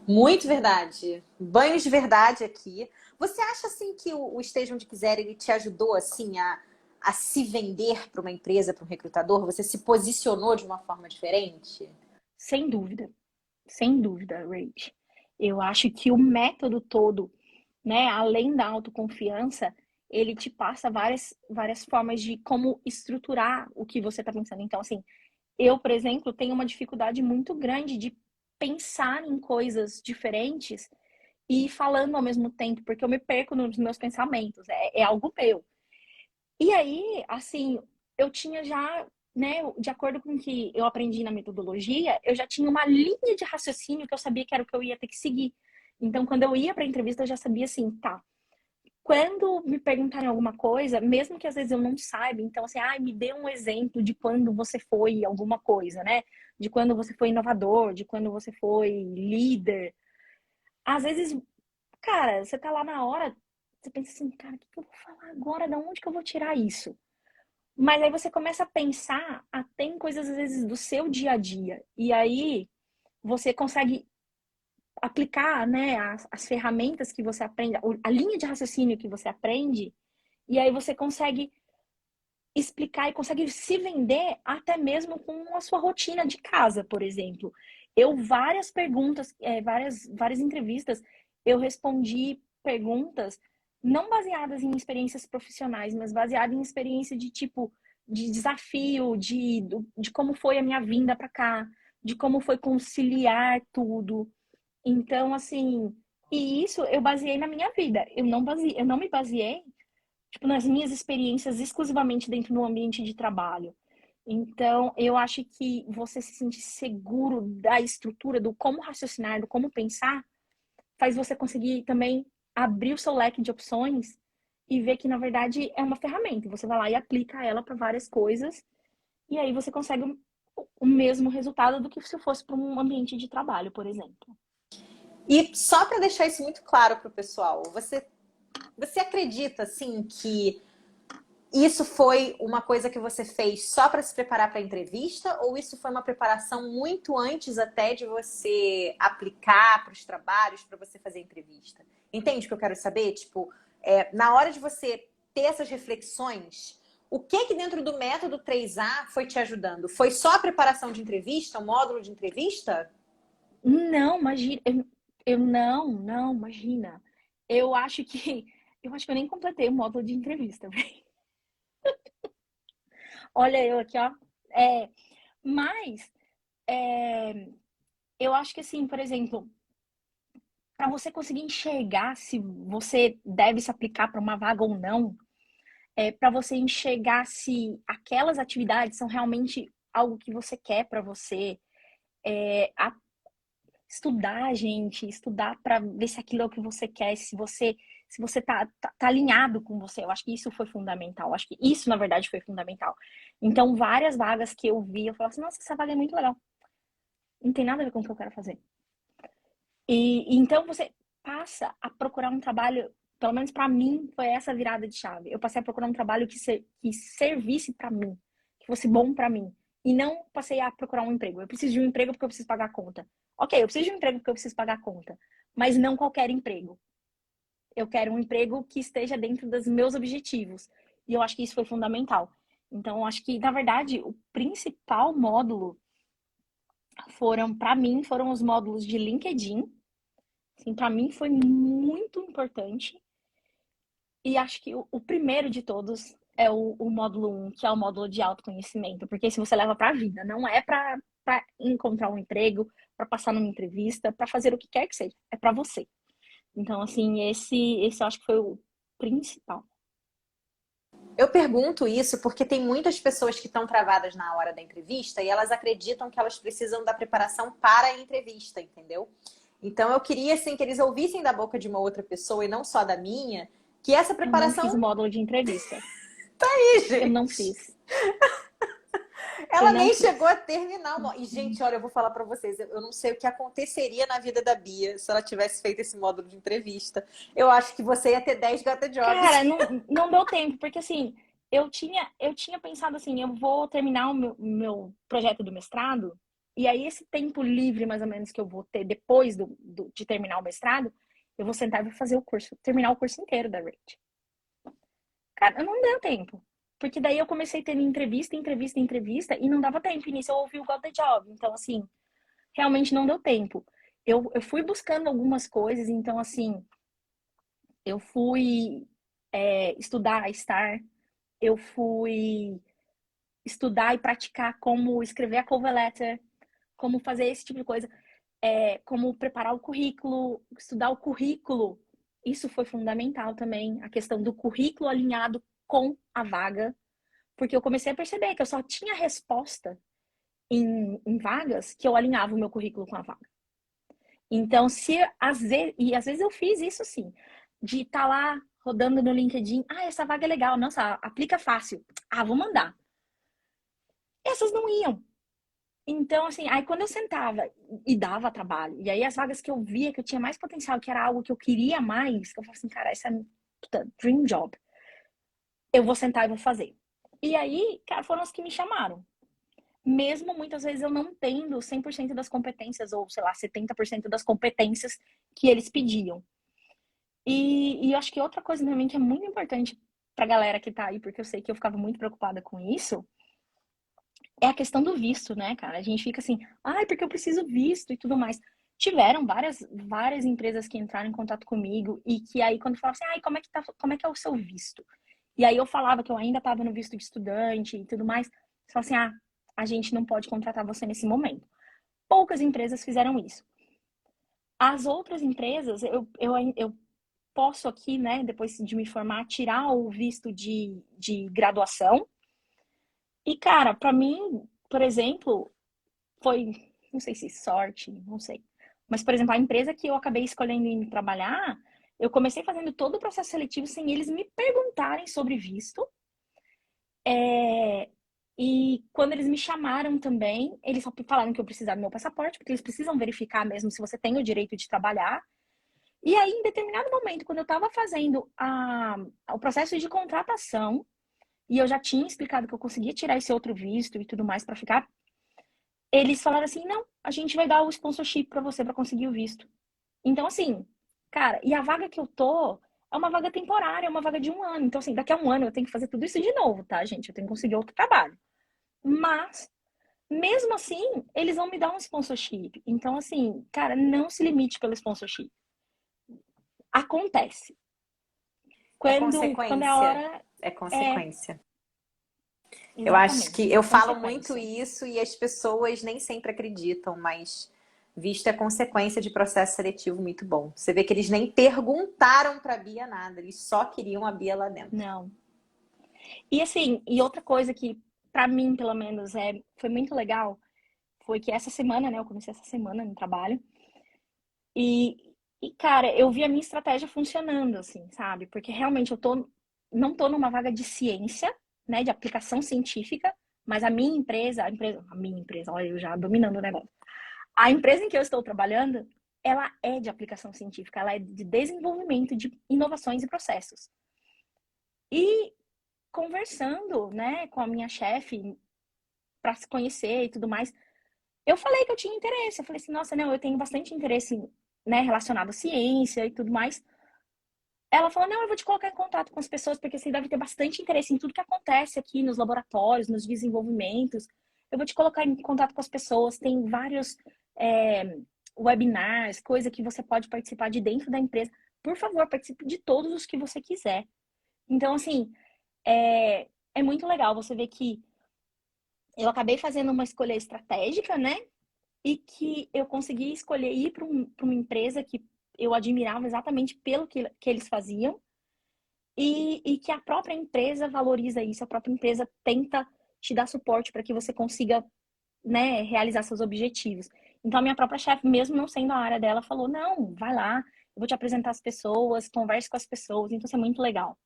Muito verdade. Banhos de verdade aqui. Você acha assim que o Esteja Onde Quiser ele te ajudou assim a se vender para uma empresa, para um recrutador? Você se posicionou de uma forma diferente? Sem dúvida, sem dúvida, Rach. Eu acho que o método todo, né, além da autoconfiança, ele te passa várias formas de como estruturar o que você está pensando. Então, assim, eu, por exemplo, tenho uma dificuldade muito grande de pensar em coisas diferentes e ir falando ao mesmo tempo, porque eu me perco nos meus pensamentos, é algo meu. E aí, assim, eu tinha já, né, de acordo com o que eu aprendi na metodologia, eu já tinha uma linha de raciocínio que eu sabia que era o que eu ia ter que seguir. Então, quando eu ia para a entrevista, eu já sabia assim, tá, quando me perguntarem alguma coisa, mesmo que às vezes eu não saiba, então assim, me dê um exemplo de quando você foi alguma coisa, né? De quando você foi inovador, de quando você foi líder. Às vezes, cara, você tá lá na hora, você pensa assim, cara, o que eu vou falar agora? Da onde que eu vou tirar isso? Mas aí você começa a pensar até em coisas, às vezes, do seu dia a dia. E aí você consegue aplicar, né, as ferramentas que você aprende, a linha de raciocínio que você aprende, e aí você consegue explicar e consegue se vender até mesmo com a sua rotina de casa, por exemplo. Eu, várias perguntas, várias entrevistas, eu respondi perguntas não baseadas em experiências profissionais, mas baseadas em experiência de tipo, de desafio, de como foi a minha vinda para cá, de como foi conciliar tudo. Então, assim, e isso eu baseei na minha vida. Eu não me baseei tipo, nas minhas experiências exclusivamente dentro do ambiente de trabalho. Então, eu acho que você se sentir seguro da estrutura, do como raciocinar, do como pensar, faz você conseguir também abrir o seu leque de opções e ver que, na verdade, é uma ferramenta. Você vai lá e aplica ela para várias coisas, e aí você consegue o mesmo resultado do que se fosse para um ambiente de trabalho, por exemplo. E só para deixar isso muito claro para o pessoal, você acredita assim que isso foi uma coisa que você fez só para se preparar para a entrevista ou isso foi uma preparação muito antes até de você aplicar para os trabalhos, para você fazer a entrevista? Entende o que eu quero saber? Tipo, na hora de você ter essas reflexões, o que dentro do método 3A foi te ajudando? Foi só a preparação de entrevista, o módulo de entrevista? Não, imagina, eu não, imagina. Eu acho que eu acho que eu nem completei o módulo de entrevista. Olha eu aqui, ó. É, mas é, eu acho que assim, por exemplo, para você conseguir enxergar se você deve se aplicar para uma vaga ou não, para você enxergar se aquelas atividades são realmente algo que você quer para você, é, a- estudar, gente, estudar para ver se aquilo é o que você quer, se você tá alinhado com você. Eu acho que isso foi fundamental. Eu acho que isso, na verdade, foi fundamental. Então, várias vagas que eu vi, eu falava assim, nossa, essa vaga é muito legal. Não tem nada a ver com o que eu quero fazer. E então você passa a procurar um trabalho, pelo menos para mim, foi essa virada de chave. Eu passei a procurar um trabalho que servisse para mim, que fosse bom para mim. E não passei a procurar um emprego. Eu preciso de um emprego porque eu preciso pagar a conta. Ok, eu preciso de um emprego porque eu preciso pagar a conta. Mas não qualquer emprego. Eu quero um emprego que esteja dentro dos meus objetivos. E eu acho que isso foi fundamental. Então, eu acho que, na verdade, o principal módulo para mim, foram os módulos de LinkedIn. Assim, para mim foi muito importante. E acho que o primeiro de todos é o módulo um, que é o módulo de autoconhecimento, porque se você leva para a vida, não é para encontrar um emprego, para passar numa entrevista, para fazer o que quer que seja, é para você. Então, assim, esse eu acho que foi o principal. Eu pergunto isso porque tem muitas pessoas que estão travadas na hora da entrevista e elas acreditam que elas precisam da preparação para a entrevista, entendeu? Então eu queria assim que eles ouvissem da boca de uma outra pessoa e não só da minha, que essa Eu não fiz o preparação, módulo de entrevista. ih, Eu não gente, fiz. Eu ela não nem chegou fiz. a terminar o módulo. E gente, olha, eu vou falar para vocês, eu não sei o que aconteceria na vida da Bia se ela tivesse feito esse módulo de entrevista. Eu acho que você ia ter 10 gata jobs. Cara, não deu tempo, porque assim, eu tinha pensado assim, eu vou terminar o meu projeto do mestrado, e aí esse tempo livre, mais ou menos, que eu vou ter depois de terminar o mestrado, eu vou sentar e vou fazer o curso, terminar o curso inteiro da Rate. Cara, não deu tempo. Porque daí eu comecei tendo entrevista, entrevista, entrevista, e não dava tempo. E nisso eu ouvi o Got the Job. Então, assim, realmente não deu tempo. Eu fui buscando algumas coisas, então, assim, eu fui estudar a STAR, eu fui estudar e praticar como escrever a cover letter, como fazer esse tipo de coisa, como preparar o currículo, estudar o currículo. Isso foi fundamental também, a questão do currículo alinhado com a vaga, porque eu comecei a perceber que eu só tinha resposta em vagas que eu alinhava o meu currículo com a vaga. Então, se às vezes, e às vezes eu fiz isso sim, de estar lá rodando no LinkedIn, essa vaga é legal, nossa, aplica fácil. Vou mandar. Essas não iam. Então, assim, aí quando eu sentava e dava trabalho, e aí as vagas que eu via que eu tinha mais potencial, que era algo que eu queria mais, que eu falava assim, cara, essa é puta, dream job, eu vou sentar e vou fazer. E aí, cara, foram os que me chamaram. Mesmo muitas vezes eu não tendo 100% das competências, ou sei lá, 70% das competências que eles pediam. E eu acho que outra coisa também que é muito importante pra galera que tá aí, porque eu sei que eu ficava muito preocupada com isso, é a questão do visto, né, cara? A gente fica assim, porque eu preciso visto e tudo mais. Tiveram várias empresas que entraram em contato comigo e que aí quando falavam assim, como é que é o seu visto? E aí eu falava que eu ainda estava no visto de estudante e tudo mais. Só assim, a gente não pode contratar você nesse momento. Poucas empresas fizeram isso. As outras empresas, eu posso aqui, né, depois de me formar, tirar o visto de graduação. E, cara, para mim, por exemplo, foi, não sei se sorte, não sei. Mas, por exemplo, a empresa que eu acabei escolhendo em trabalhar, eu comecei fazendo todo o processo seletivo sem eles me perguntarem sobre visto. E quando eles me chamaram também, eles só falaram que eu precisava do meu passaporte, porque eles precisam verificar mesmo se você tem o direito de trabalhar. E aí, em determinado momento, quando eu estava fazendo o processo de contratação, e eu já tinha explicado que eu conseguia tirar esse outro visto e tudo mais para ficar, eles falaram assim: não, a gente vai dar o sponsorship para você para conseguir o visto. Então, assim, cara, e a vaga que eu tô é uma vaga temporária, é uma vaga de 1 ano. Então, assim, daqui a 1 ano eu tenho que fazer tudo isso de novo, tá, gente? Eu tenho que conseguir outro trabalho. Mas, mesmo assim, eles vão me dar um sponsorship. Então, assim, cara, não se limite pelo sponsorship. Acontece. É Quando é a consequência. hora, É é. consequência. Eu acho Exatamente, que é eu falo muito consequência. isso e as pessoas nem sempre acreditam, mas visto é consequência de processo seletivo muito bom. Você vê que eles nem perguntaram para a Bia nada, eles só queriam a Bia lá dentro. Não. E assim, e outra coisa que, pra mim, pelo menos, foi muito legal, foi que essa semana, né? Eu comecei essa semana no trabalho. Cara, eu vi a minha estratégia funcionando, assim, sabe? Porque realmente não tô numa vaga de ciência, né? De aplicação científica, mas a minha empresa, olha, eu já dominando o negócio. A empresa em que eu estou trabalhando, ela é de aplicação científica, ela é de desenvolvimento de inovações e processos. E conversando, né, com a minha chefe para se conhecer e tudo mais, eu falei que eu tinha interesse. Eu falei assim, nossa, não, eu tenho bastante interesse, né, relacionado à ciência e tudo mais. Ela falou, não, eu vou te colocar em contato com as pessoas, porque você deve ter bastante interesse em tudo que acontece aqui nos laboratórios, nos desenvolvimentos. Eu vou te colocar em contato com as pessoas, tem vários webinars, coisa que você pode participar de dentro da empresa. Por favor, participe de todos os que você quiser. Então, assim, é muito legal você ver que eu acabei fazendo uma escolha estratégica, né? E que eu consegui escolher ir para uma empresa que eu admirava exatamente pelo que eles faziam. e que a própria empresa valoriza isso, a própria empresa tenta te dar suporte para que você consiga, né, realizar seus objetivos. Então, a minha própria chefe, mesmo não sendo a área dela, falou: não, vai lá, eu vou te apresentar as pessoas, converse com as pessoas. Então, isso é muito legal.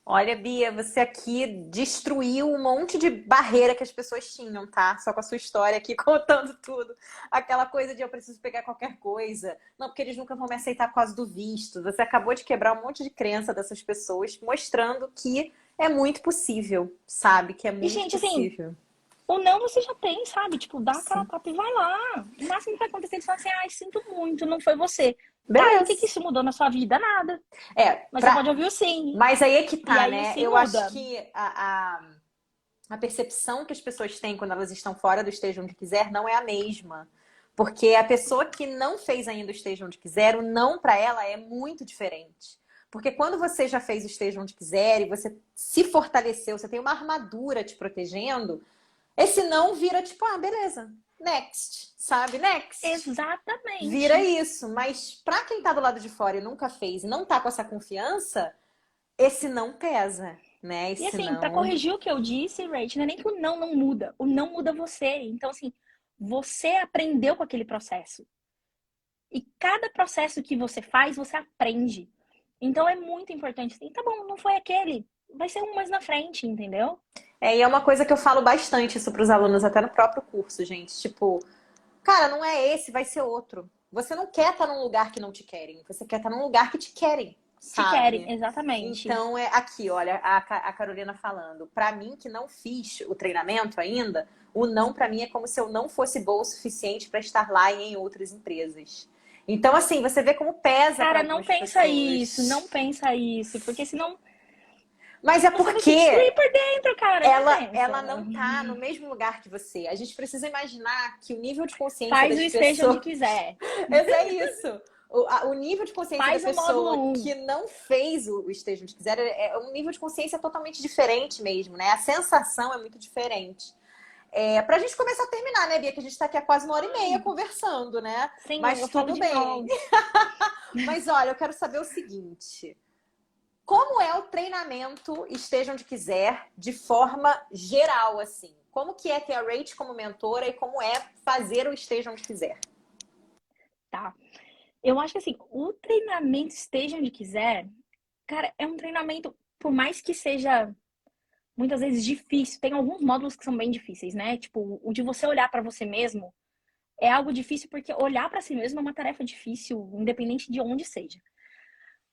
Olha, Bia, você aqui destruiu um monte de barreira que as pessoas tinham, tá? Só com a sua história aqui contando tudo. Aquela coisa de eu preciso pegar qualquer coisa. Não, porque eles nunca vão me aceitar por causa do visto. Você acabou de quebrar um monte de crença dessas pessoas, mostrando que é muito possível, sabe? Que é E, muito gente, assim, possível. ou não você já tem, sabe? Tipo, dá a cara a Sim. tapa e vai lá. O máximo que vai acontecer, eles falam assim: ai, sinto muito, não foi você. Tá, e o que que Beleza. isso mudou na sua vida? Nada. É, Mas você pode ouvir o sim. mas aí é que E tá, aí o né? sim Eu acho muda. que a percepção que as pessoas têm quando elas estão fora do Esteja Onde Quiser não é a mesma. Porque a pessoa que não fez ainda o Esteja Onde Quiser, o não para ela é muito diferente. Porque quando você já fez o Esteja Onde Quiser e você se fortaleceu, você tem uma armadura te protegendo, esse não vira tipo, ah, beleza, next, sabe? Next. Vira Exatamente. isso. Mas para quem tá do lado de fora e nunca fez e não tá com essa confiança, esse não pesa, né? E Esse assim, para não. corrigir o que eu disse, Rach, não é nem que o não muda. O não muda você. Então, assim, você aprendeu com aquele processo. E cada processo que você faz, você aprende. Então é muito importante. Assim, tá bom, não foi aquele. Vai ser um mais na frente, entendeu? É, e é uma coisa que eu falo bastante isso para os alunos, até no próprio curso, gente. Tipo, cara, não é esse, vai ser outro. Você não quer estar num lugar que não te querem, você quer estar num lugar que te querem, Te querem, sabe? exatamente. Então, é aqui, olha, a Carolina falando. Para mim, que não fiz o treinamento ainda, o não para mim é como se eu não fosse boa o suficiente para estar lá e em outras empresas. Então, assim, você vê como pesa para Cara, não algumas pensa isso, pessoas. não pensa isso, porque senão Mas é você vai se destruir porque por dentro, cara. Não ela pensa. não tá no mesmo lugar que você. A gente precisa imaginar que o nível de consciência Faz o das esteja onde pessoas. quiser. Mas é isso. O nível de consciência da Faz o módulo pessoa um. que não fez o Esteja Onde Quiser é um nível de consciência totalmente diferente mesmo, né? A sensação é muito diferente. Pra gente começar a terminar, né, Bia? Que a gente tá aqui há quase 1 hora e meia conversando, né? Sim, Mas eu falo tudo bem. demais. Mas olha, eu quero saber o seguinte: como é o treinamento Esteja Onde Quiser de forma geral, assim? Como que é ter a Rach como mentora e como é fazer o Esteja Onde Quiser? Tá. Eu acho que assim, o treinamento esteja onde quiser, cara, é um treinamento, por mais que seja muitas vezes difícil, tem alguns módulos que são bem difíceis, né? Tipo, o de você olhar para você mesmo é algo difícil porque olhar para si mesmo é uma tarefa difícil, independente de onde seja.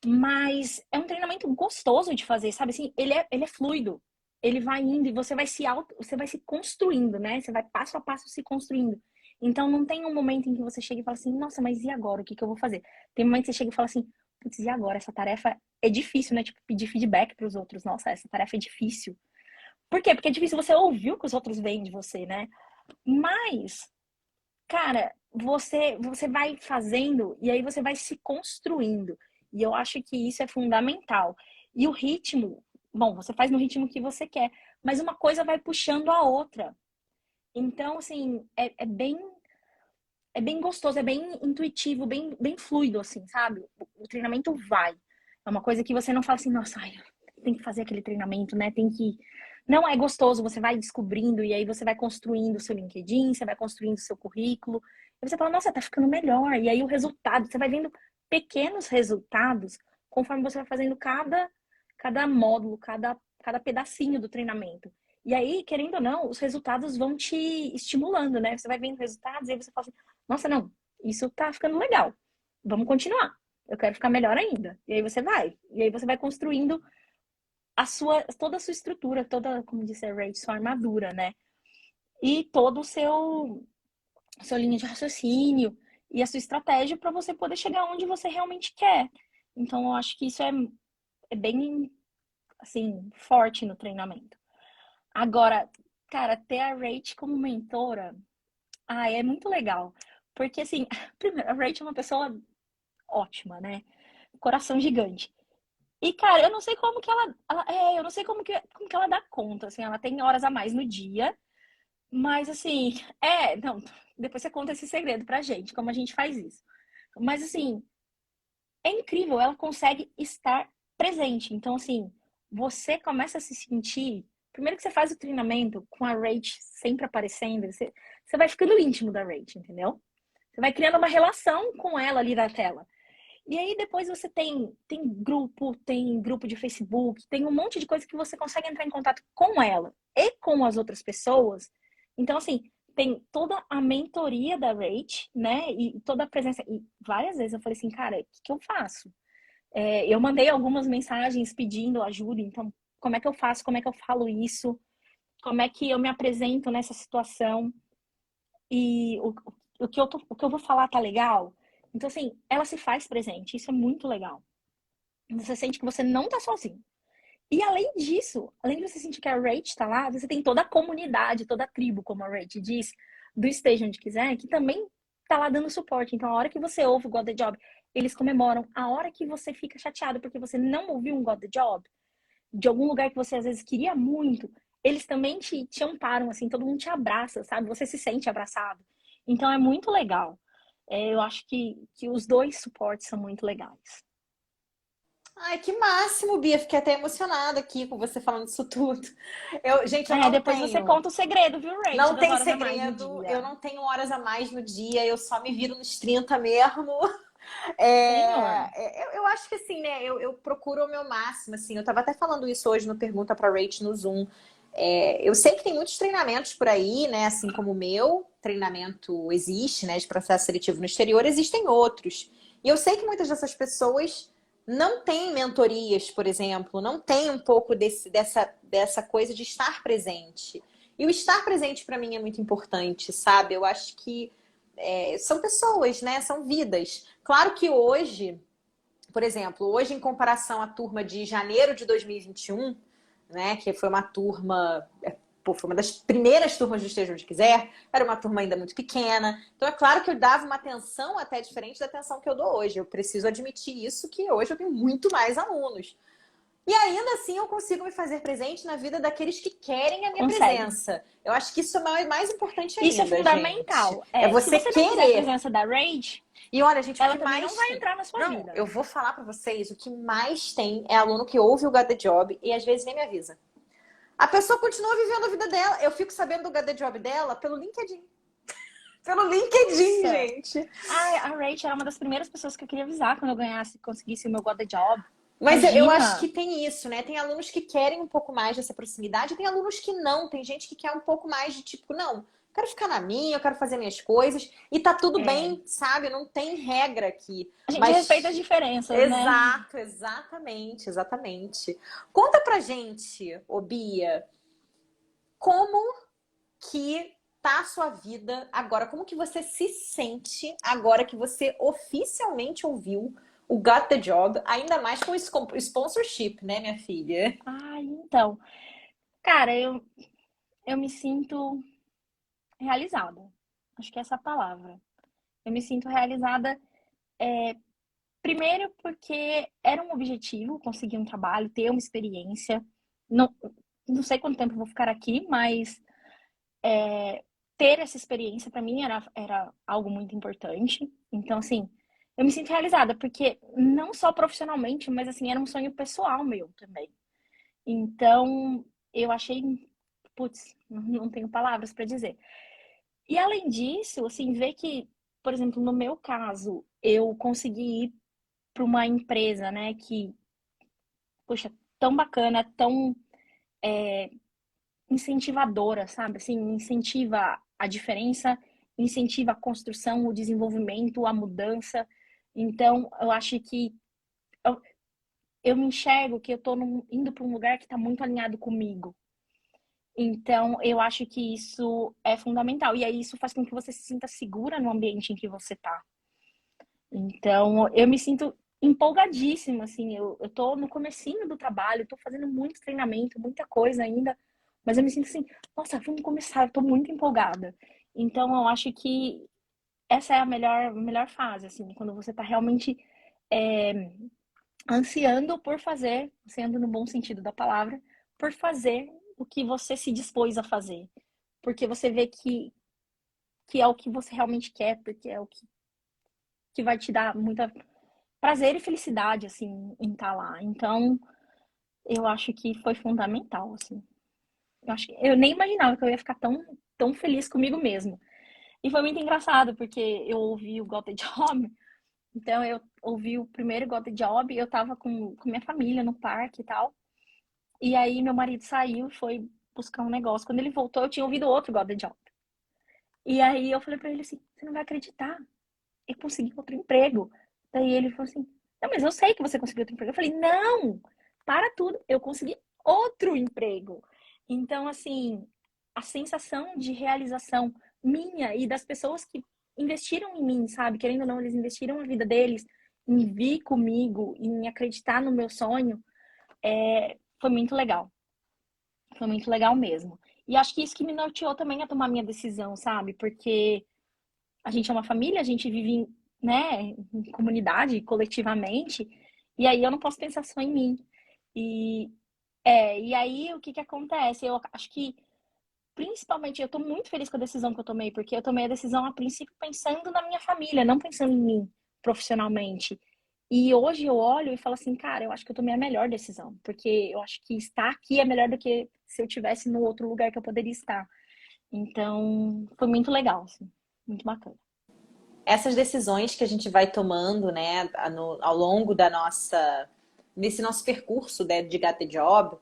Mas é um treinamento gostoso de fazer, sabe? Assim, ele é fluido. Ele vai indo e você vai se construindo, né? Você vai passo a passo se construindo. Então não tem um momento em que você chega e fala assim, nossa, mas e agora? O que que eu vou fazer? Tem um momento que você chega e fala assim, putz, e agora? Essa tarefa é difícil, né? Tipo, pedir feedback para os outros. Nossa, essa tarefa é difícil. Por quê? Porque é difícil você ouvir o que os outros veem de você, né? Mas, cara, você vai fazendo e aí você vai se construindo. E eu acho que isso é fundamental. E o ritmo, bom, você faz no ritmo que você quer, mas uma coisa vai puxando a outra. Então, assim, é bem gostoso, é bem intuitivo, bem fluido, assim, sabe? O treinamento vai. É uma coisa que você não fala assim, nossa, ai, tem que fazer aquele treinamento, né? Tem que. Não é gostoso, você vai descobrindo e aí você vai construindo o seu LinkedIn, você vai construindo o seu currículo. E você fala, nossa, tá ficando melhor. E aí o resultado, você vai vendo pequenos resultados conforme você vai fazendo cada módulo, cada pedacinho do treinamento. E aí, querendo ou não, os resultados vão te estimulando, né? Você vai vendo resultados e aí você fala assim, nossa, não, isso tá ficando legal. Vamos continuar. Eu quero ficar melhor ainda. E aí você vai. E aí você vai construindo toda a sua estrutura, toda, como disse a Ray, sua armadura, né? E todo o seu linha de raciocínio e a sua estratégia para você poder chegar onde você realmente quer. Então, eu acho que isso é bem, assim, forte no treinamento. Agora, cara, ter a Rach como mentora, é muito legal. Porque, assim, primeiro, a Rach é uma pessoa ótima, né? Coração gigante. E, cara, eu não sei como que eu não sei como que ela dá conta, assim, ela tem horas a mais no dia, mas, assim, não, depois você conta esse segredo pra gente, como a gente faz isso. Mas, assim, é incrível, ela consegue estar presente. Então, assim, você começa a se sentir. Primeiro que você faz o treinamento com a Rach sempre aparecendo, você vai ficando íntimo da Rach, entendeu? Você vai criando uma relação com ela ali na tela. E aí depois você tem grupo de Facebook, tem um monte de coisa que você consegue entrar em contato com ela e com as outras pessoas. Então, assim, tem toda a mentoria da Rach, né? E toda a presença. E várias vezes eu falei assim, cara, o que eu faço? Eu mandei algumas mensagens pedindo ajuda, então, como é que eu faço? Como é que eu falo isso? Como é que eu me apresento nessa situação? E o que eu vou falar tá legal? Então, assim, ela se faz presente. Isso é muito legal. Você sente que você não tá sozinho. E além disso, além de você sentir que a Rach tá lá, você tem toda a comunidade, toda a tribo, como a Rach diz, do Esteja Onde Quiser, que também tá lá dando suporte. Então, a hora que você ouve o God the Job, eles comemoram. A hora que você fica chateado porque você não ouviu um God the Job, de algum lugar que você às vezes queria muito, eles também te amparam, assim, todo mundo te abraça, sabe? Você se sente abraçado. Então é muito legal. Eu acho que os dois suportes são muito legais. Ai, que máximo, Bia. Fiquei até emocionada aqui com você falando isso tudo. Gente, eu não Depois você tenho. conta o segredo, viu, Rach, Não das tem horas a mais no segredo, eu dia. não tenho horas a mais no dia, eu só me viro nos 30 mesmo. Senhor. Eu acho que assim, né? Eu procuro o meu máximo, assim. Eu tava até falando isso hoje no Pergunta pra Rach no Zoom. Eu sei que tem muitos treinamentos por aí, né? Assim como o meu treinamento existe, né? De processo seletivo no exterior, existem outros. E eu sei que muitas dessas pessoas não têm mentorias, por exemplo, não têm um pouco dessa coisa de estar presente. E o estar presente para mim é muito importante, sabe? Eu acho que são pessoas, né? São vidas. Claro que hoje, por exemplo, hoje em comparação à turma de janeiro de 2021, né? Que foi uma turma, foi uma das primeiras turmas do Esteja Onde Quiser, era uma turma ainda muito pequena. Então é claro que eu dava uma atenção até diferente da atenção que eu dou hoje. Eu preciso admitir isso, que hoje eu tenho muito mais alunos. E ainda assim eu consigo me fazer presente na vida daqueles que querem a minha Consegue. presença. Eu acho que isso é mais importante Isso é ainda, gente. fundamental. É Se você você não quiser a querer. presença da Rach, E olha, gente, o ela que também não mais vai tem. entrar na sua Não, vida. eu vou falar pra vocês, o que mais tem é aluno que ouve o Got the Job e às vezes nem me avisa. A pessoa continua vivendo a vida dela. Eu fico sabendo do Got the Job dela pelo LinkedIn. Pelo LinkedIn, Nossa! gente. A Rach era uma das primeiras pessoas que eu queria avisar quando eu conseguisse o meu God the Job. Mas eu acho que Imagina! tem isso, né? Tem alunos que querem um pouco mais dessa proximidade, tem alunos que não. Tem gente que quer um pouco mais de tipo, não, quero ficar na minha, eu quero fazer minhas coisas. E tá tudo É, bem, sabe? Não tem regra aqui. a gente respeita as Mas. diferenças, né? Exato, exatamente, exatamente. Conta pra gente, ô Bia, como que tá a sua vida agora? Como que você se sente agora que você oficialmente ouviu o Got the Job, ainda mais com sponsorship, né, minha filha? Então, cara, eu me sinto realizada. Acho que é essa a palavra. Eu me sinto realizada, primeiro porque era um objetivo conseguir um trabalho, ter uma experiência. Não, não sei quanto tempo eu vou ficar aqui, mas ter essa experiência para mim era algo muito importante. Então, assim, eu me sinto realizada, porque não só profissionalmente, mas assim, era um sonho pessoal meu também. Então, eu achei, putz, não tenho palavras para dizer. E além disso, assim, ver que, por exemplo, no meu caso, eu consegui ir para uma empresa, né, que, poxa, tão bacana, tão incentivadora, sabe? Assim, incentiva a diferença, incentiva a construção, o desenvolvimento, a mudança. Então, eu acho que eu, eu me enxergo que eu estou indo para um lugar que está muito alinhado comigo. Então, eu acho que isso é fundamental. E aí, isso faz com que você se sinta segura no ambiente em que você está. Então, eu me sinto empolgadíssima, assim. Eu tô no comecinho do trabalho, tô fazendo muito treinamento, muita coisa ainda. Mas eu me sinto assim, nossa, vamos começar, eu tô muito empolgada. Então, eu acho que essa é a melhor fase, assim, quando você tá realmente é, ansiando por fazer, ansiando no bom sentido da palavra, por fazer o que você se dispôs a fazer. Porque você vê que é o que você realmente quer, porque é o que vai te dar muita prazer e felicidade, assim, em estar lá. Então, eu acho que foi fundamental, assim. Eu nem imaginava que eu ia ficar tão feliz comigo mesmo. E foi muito engraçado, porque eu ouvi o Got the Job, então eu ouvi o primeiro Got the Job, eu tava com minha família no parque e tal. E aí meu marido saiu e foi buscar um negócio. Quando ele voltou, eu tinha ouvido outro Got the Job. E aí eu falei pra ele assim, você não vai acreditar, eu consegui outro emprego. Daí ele falou assim, não, mas eu sei que você conseguiu outro emprego. Eu falei, não, para tudo, eu consegui outro emprego. Então, assim, a sensação de realização minha e das pessoas que investiram em mim, sabe? Querendo ou não, eles investiram a vida deles em vir comigo, em acreditar no meu sonho, foi muito legal. Foi muito legal mesmo. E acho que isso que me norteou também a tomar minha decisão, sabe? Porque a gente é uma família, a gente vive né, em comunidade, coletivamente, e aí eu não posso pensar só em mim. E, e aí o que que acontece? Eu acho que, principalmente, eu tô muito feliz com a decisão que eu tomei, porque eu tomei a decisão a princípio pensando na minha família, não pensando em mim profissionalmente. E hoje eu olho e falo assim, cara, eu acho que eu tomei a melhor decisão, porque eu acho que estar aqui é melhor do que se eu tivesse no outro lugar que eu poderia estar. Então, foi muito legal, assim, muito bacana. Essas decisões que a gente vai tomando, né, ao longo da nesse nosso percurso, né, de Got the Job,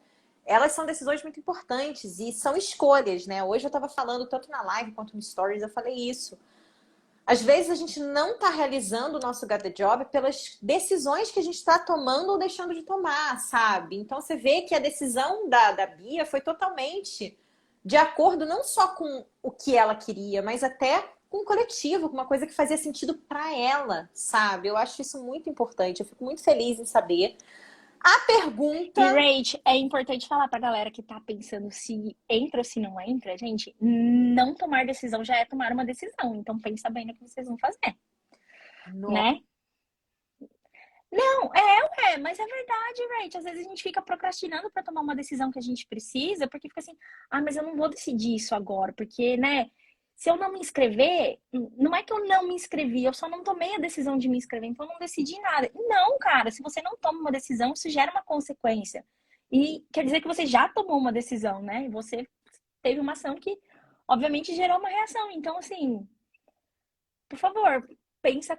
elas são decisões muito importantes e são escolhas, né? Hoje eu estava falando tanto na live quanto no stories, eu falei isso. Às vezes a gente não está realizando o nosso Got the Job pelas decisões que a gente está tomando ou deixando de tomar, sabe? Então você vê que a decisão da Bia foi totalmente de acordo não só com o que ela queria, mas até com o coletivo, com uma coisa que fazia sentido para ela, sabe? Eu acho isso muito importante. Eu fico muito feliz em saber. A E, pergunta. Rach, é importante falar pra galera que tá pensando se entra ou se não entra, gente, não tomar decisão já é tomar uma decisão. Então pensa bem no que vocês vão fazer, No... né? Não, mas é verdade, Rach. Às vezes a gente fica procrastinando pra tomar uma decisão que a gente precisa, porque fica assim, ah, mas eu não vou decidir isso agora, porque, né? Se eu não me inscrever, não é que eu não me inscrevi, eu só não tomei a decisão de me inscrever, então eu não decidi nada. Não, cara, se você não toma uma decisão, isso gera uma consequência. E quer dizer que você já tomou uma decisão, né? E você teve uma ação que, obviamente, gerou uma reação. Então, assim, por favor, pensa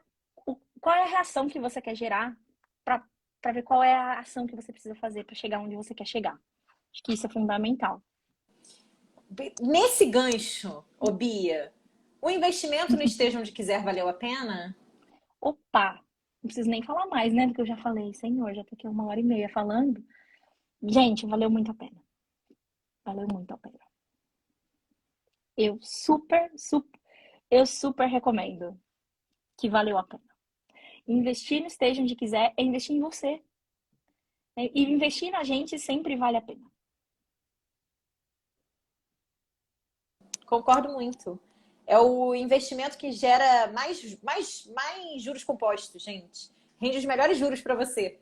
qual é a reação que você quer gerar para ver qual é a ação que você precisa fazer para chegar onde você quer chegar. Acho que isso é fundamental. Nesse gancho, ô Bia, o investimento no Esteja Onde Quiser valeu a pena? Opa! Não preciso nem falar mais, né? Do que eu já falei. Senhor, já tô aqui 1 hora e meia falando. Gente, valeu muito a pena. Valeu muito a pena. Eu eu super recomendo que valeu a pena. Investir no Esteja Onde Quiser é investir em você. E investir na gente sempre vale a pena. Concordo muito. É o investimento que gera mais juros compostos, gente. Rende os melhores juros para você.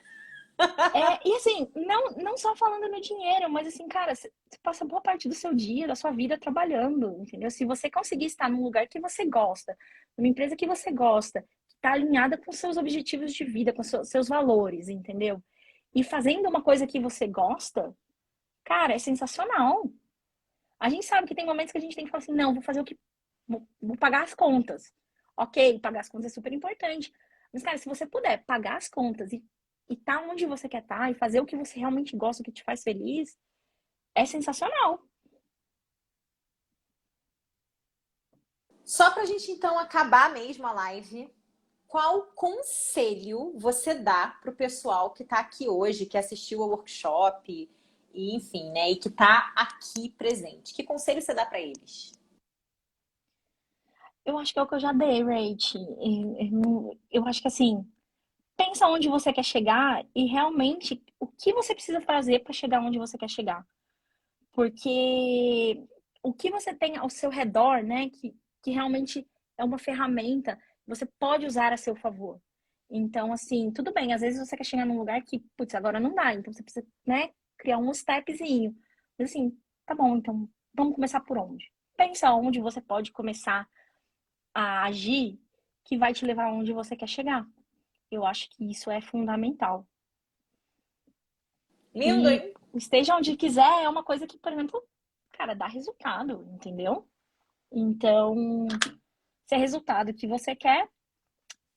E assim, não só falando no dinheiro, mas assim, cara, você passa boa parte do seu dia, da sua vida trabalhando, entendeu? Se você conseguir estar num lugar que você gosta, numa empresa que você gosta, que está alinhada com seus objetivos de vida, com seus valores, entendeu? E fazendo uma coisa que você gosta, cara, é sensacional. A gente sabe que tem momentos que a gente tem que falar assim, não, vou fazer o que. Vou pagar as contas. Ok, pagar as contas é super importante. Mas, cara, se você puder pagar as contas e tá onde você quer estar e fazer o que você realmente gosta, o que te faz feliz, é sensacional. Só para a gente então acabar mesmo a live, qual conselho você dá para o pessoal que está aqui hoje, que assistiu ao workshop, e enfim, né, e que está aqui presente? Que conselho você dá para eles? Eu acho que é o que eu já dei, Rach. Eu acho que assim, pensa onde você quer chegar e realmente o que você precisa fazer para chegar onde você quer chegar. Porque o que você tem ao seu redor, né, que realmente é uma ferramenta, você pode usar a seu favor. Então, assim, tudo bem, às vezes você quer chegar num lugar que, putz, agora não dá, então você precisa, né, criar um stepzinho. Mas assim, tá bom, então vamos começar por onde? Pensa onde você pode começar a agir que vai te levar onde você quer chegar. Eu acho que isso é fundamental. Lindo, E hein? esteja onde quiser é uma coisa que, por exemplo, cara, dá resultado, entendeu? Então, se é resultado que você quer,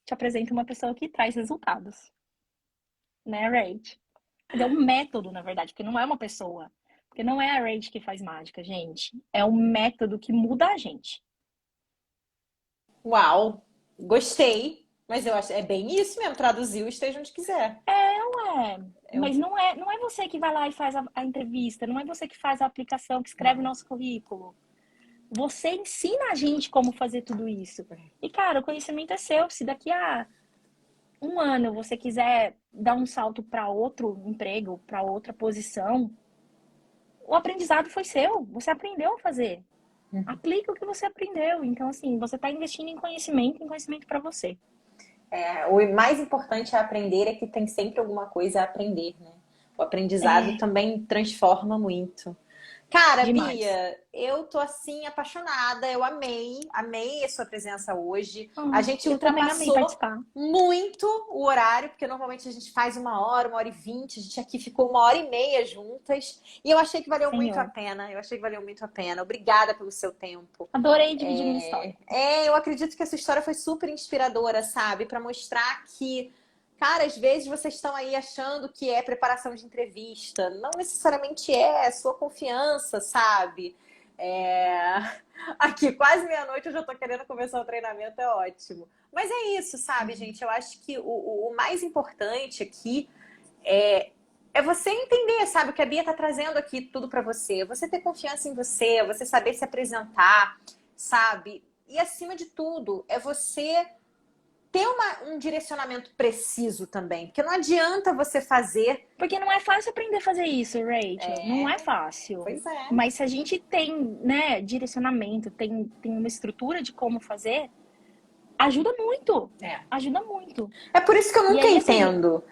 te apresento uma pessoa que traz resultados, né, Rach? É um método, na verdade, porque não é uma pessoa. Porque não é a Rach que faz mágica, gente. É um método que muda a gente. Uau, gostei. Mas eu acho é bem isso mesmo, traduziu, esteja onde quiser. É, Eu, mas não é você que vai lá e faz a entrevista, não é você que faz a aplicação, que escreve o não. nosso currículo. Você ensina a gente como fazer tudo isso. E, cara, o conhecimento é seu. Se daqui a um ano você quiser dar um salto para outro emprego, para outra posição, o aprendizado foi seu. Você aprendeu a fazer. Aplica o que você aprendeu. Então, assim, você está investindo em conhecimento para você. O mais importante a aprender é que tem sempre alguma coisa a aprender, né? O aprendizado É também transforma muito. Cara, demais. Bia, eu tô assim apaixonada, eu amei a sua presença hoje. A Ah, gente eu também amei ultrapassou participar. muito o horário, porque normalmente a gente faz 1 hora, 1 hora e 20, a gente aqui ficou 1 hora e meia juntas, e eu achei que valeu muito a Senhor. pena, eu achei que valeu muito a pena. Obrigada pelo seu tempo. Adorei dividir minha história. Eu acredito que essa história foi super inspiradora, sabe? Para mostrar que, cara, às vezes vocês estão aí achando que é preparação de entrevista. Não necessariamente é sua confiança, sabe? É... Aqui, quase meia-noite, eu já tô querendo começar o treinamento, é ótimo. Mas é isso, sabe, gente? Eu acho que o mais importante aqui é você entender, sabe, o que a Bia tá trazendo aqui tudo para você. Você ter confiança em você saber se apresentar, sabe? E acima de tudo, é você ter um direcionamento preciso também. Porque não adianta você fazer. Porque não é fácil aprender a fazer isso, Rachel. Não é fácil. Pois é. Mas se a gente tem, né, direcionamento, tem uma estrutura de como fazer, ajuda muito. É. Ajuda muito. É por isso que eu E nunca aí, assim, entendo.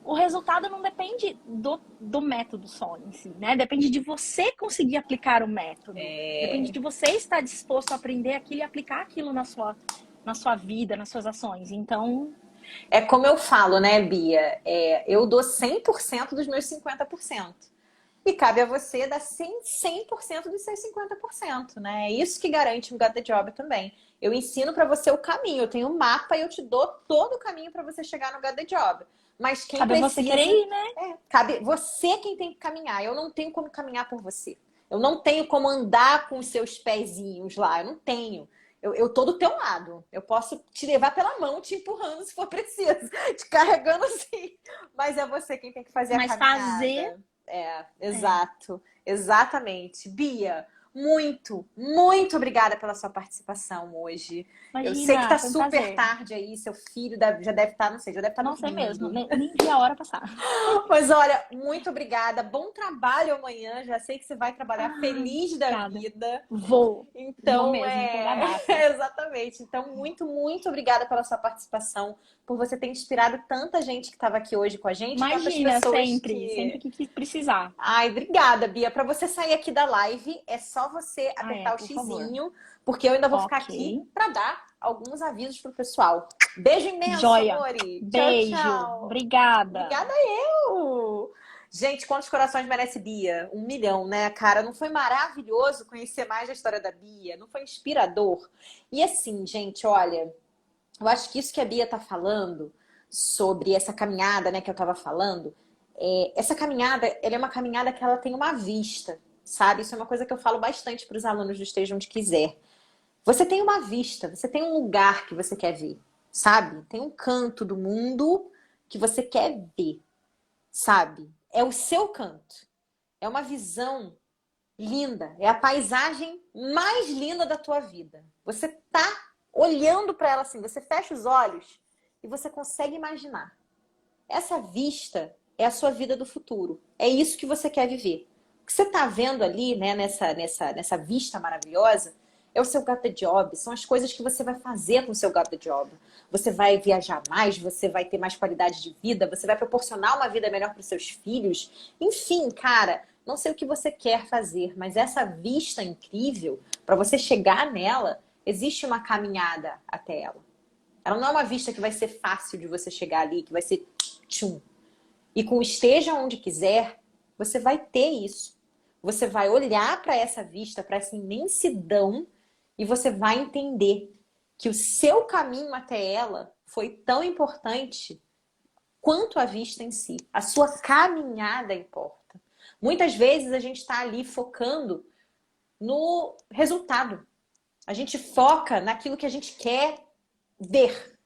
o resultado não depende do método só em si, né? Depende de você conseguir aplicar o método. Depende de você estar disposto a aprender aquilo e aplicar aquilo na sua vida, nas suas ações. Então, É como eu falo, né, Bia? Eu dou 100% dos meus 50%. E cabe a você dar 100% dos seus 50%, né? É isso que garante um Got the Job também. Eu ensino para você o caminho, eu tenho um mapa e eu te dou todo o caminho para você chegar no Got the Job. Mas quem cabe a você querer precisa, ir, né? cabe você quem tem que caminhar. Eu não tenho como caminhar por você. Eu não tenho como andar com os seus pezinhos lá. Eu não tenho. Eu tô do teu lado. Eu posso te levar pela mão, te empurrando se for preciso, te carregando assim. Mas é você quem tem que fazer a Mas fazer, caminhada. Exato, exatamente. Bia, muito obrigada pela sua participação hoje. Eu sei que imagina, tá foi um super prazer. tarde aí, seu filho já deve estar, não sei, já deve estar Não sei mesmo, dormindo. nem vi a hora passar. Mas olha, muito obrigada. Bom trabalho amanhã. Já sei que você vai trabalhar Ah, feliz da obrigada. vida. Vou Então, mesmo, tô na massa. exatamente. Então, muito obrigada pela sua participação, por você ter inspirado tanta gente que estava aqui hoje com a gente, tantas Imagina, pessoas sempre que precisar. Ai, obrigada, Bia. Para você sair aqui da live, é só você apertar o Por favor. xizinho, porque eu ainda vou ficar Ok. aqui para dar alguns avisos pro pessoal. Beijo imenso, Joia. amore. Tchau, Beijo. tchau. Obrigada. Obrigada eu. Gente, quantos corações merece Bia? 1 milhão, né, cara? Não foi maravilhoso conhecer mais a história da Bia? Não foi inspirador? E assim, gente, olha, eu acho que isso que a Bia tá falando sobre essa caminhada, né, que eu tava falando, essa caminhada, ela é uma caminhada que ela tem uma vista, sabe? Isso é uma coisa que eu falo bastante para os alunos do Esteja Onde Quiser. Você tem uma vista, você tem um lugar que você quer ver, sabe? Tem um canto do mundo que você quer ver, sabe? É o seu canto. É uma visão linda, é a paisagem mais linda da tua vida. Você tá olhando para ela assim, você fecha os olhos e você consegue imaginar. Essa vista é a sua vida do futuro. É isso que você quer viver. O que você está vendo ali, né, nessa vista maravilhosa, é o seu got the job. São as coisas que você vai fazer com o seu got the job. Você vai viajar mais, você vai ter mais qualidade de vida, você vai proporcionar uma vida melhor para os seus filhos. Enfim, cara, não sei o que você quer fazer, mas essa vista incrível, para você chegar nela, existe uma caminhada até ela. Ela não é uma vista que vai ser fácil de você chegar ali, que vai ser tchum. E com esteja onde quiser, você vai ter isso. Você vai olhar para essa vista, para essa imensidão, e você vai entender que o seu caminho até ela foi tão importante quanto a vista em si. A sua caminhada importa. Muitas vezes a gente está ali focando no resultado. A gente foca naquilo que a gente quer ver.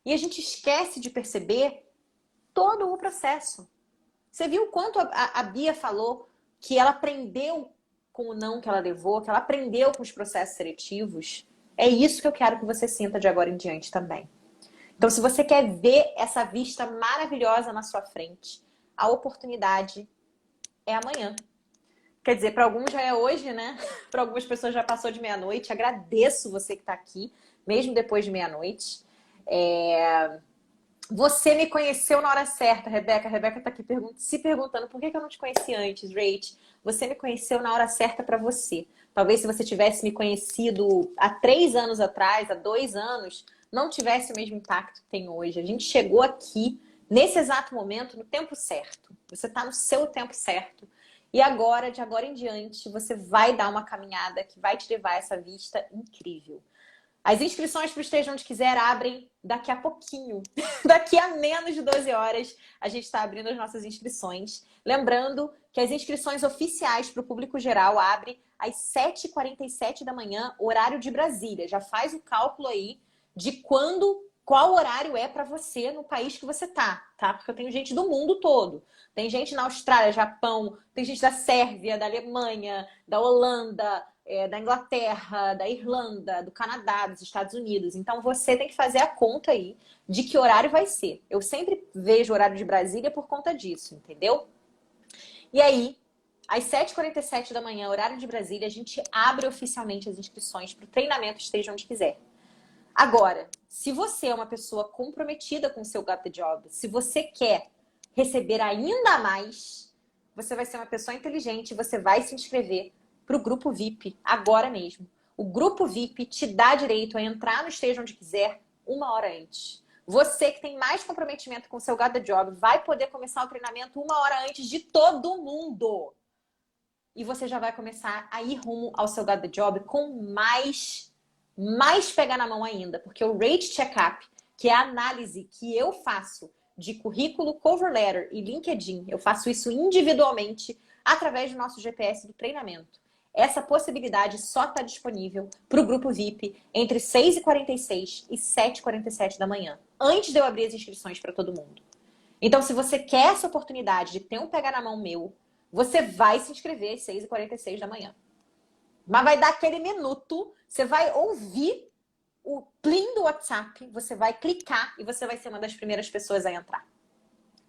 E a gente esquece de perceber todo o processo. Você viu o quanto a Bia falou que ela aprendeu com o não que ela levou, que ela aprendeu com os processos seletivos? É isso que eu quero que você sinta de agora em diante também. Então, se você quer ver essa vista maravilhosa na sua frente, a oportunidade é amanhã. Quer dizer, para alguns já é hoje, né? Para algumas pessoas já passou de meia-noite. Agradeço você que está aqui, mesmo depois de meia-noite. Você me conheceu na hora certa, Rebeca. A Rebeca está aqui se perguntando por que eu não te conheci antes, Rach. Você me conheceu na hora certa para você. Talvez se você tivesse me conhecido há 3 anos atrás, há 2 anos, não tivesse o mesmo impacto que tem hoje. A gente chegou aqui, nesse exato momento, no tempo certo. Você está no seu tempo certo. E agora, de agora em diante, você vai dar uma caminhada que vai te levar a essa vista incrível. As inscrições para o Esteja Onde Quiser abrem daqui a pouquinho. Daqui a menos de 12 horas, a gente está abrindo as nossas inscrições. Lembrando que as inscrições oficiais para o público geral abrem às 7h47 da manhã, horário de Brasília. Já faz o cálculo aí de qual horário é para você no país que você tá? Porque eu tenho gente do mundo todo. Tem gente na Austrália, Japão, tem gente da Sérvia, da Alemanha, da Holanda, da Inglaterra, da Irlanda, do Canadá, dos Estados Unidos. Então você tem que fazer a conta aí de que horário vai ser. Eu sempre vejo o horário de Brasília por conta disso, entendeu? E aí, às 7h47 da manhã, horário de Brasília, a gente abre oficialmente as inscrições para o treinamento Esteja Onde Quiser. Agora, se você é uma pessoa comprometida com o seu Got the Job, se você quer receber ainda mais, você vai ser uma pessoa inteligente, você vai se inscrever para o Grupo VIP agora mesmo. O Grupo VIP te dá direito a entrar no Esteja Onde Quiser 1 hora antes. Você que tem mais comprometimento com o seu Got the Job vai poder começar o treinamento 1 hora antes de todo mundo. E você já vai começar a ir rumo ao seu Got the Job com mais pegar na mão ainda, porque o Rate Checkup, que é a análise que eu faço de currículo, cover letter e LinkedIn, eu faço isso individualmente através do nosso GPS do treinamento. Essa possibilidade só está disponível para o Grupo VIP entre 6h46 e 7h47 da manhã, antes de eu abrir as inscrições para todo mundo. Então, se você quer essa oportunidade de ter um pegar na mão meu, você vai se inscrever às 6h46 da manhã. Mas vai dar aquele minuto, você vai ouvir o plim do WhatsApp, você vai clicar e você vai ser uma das primeiras pessoas a entrar.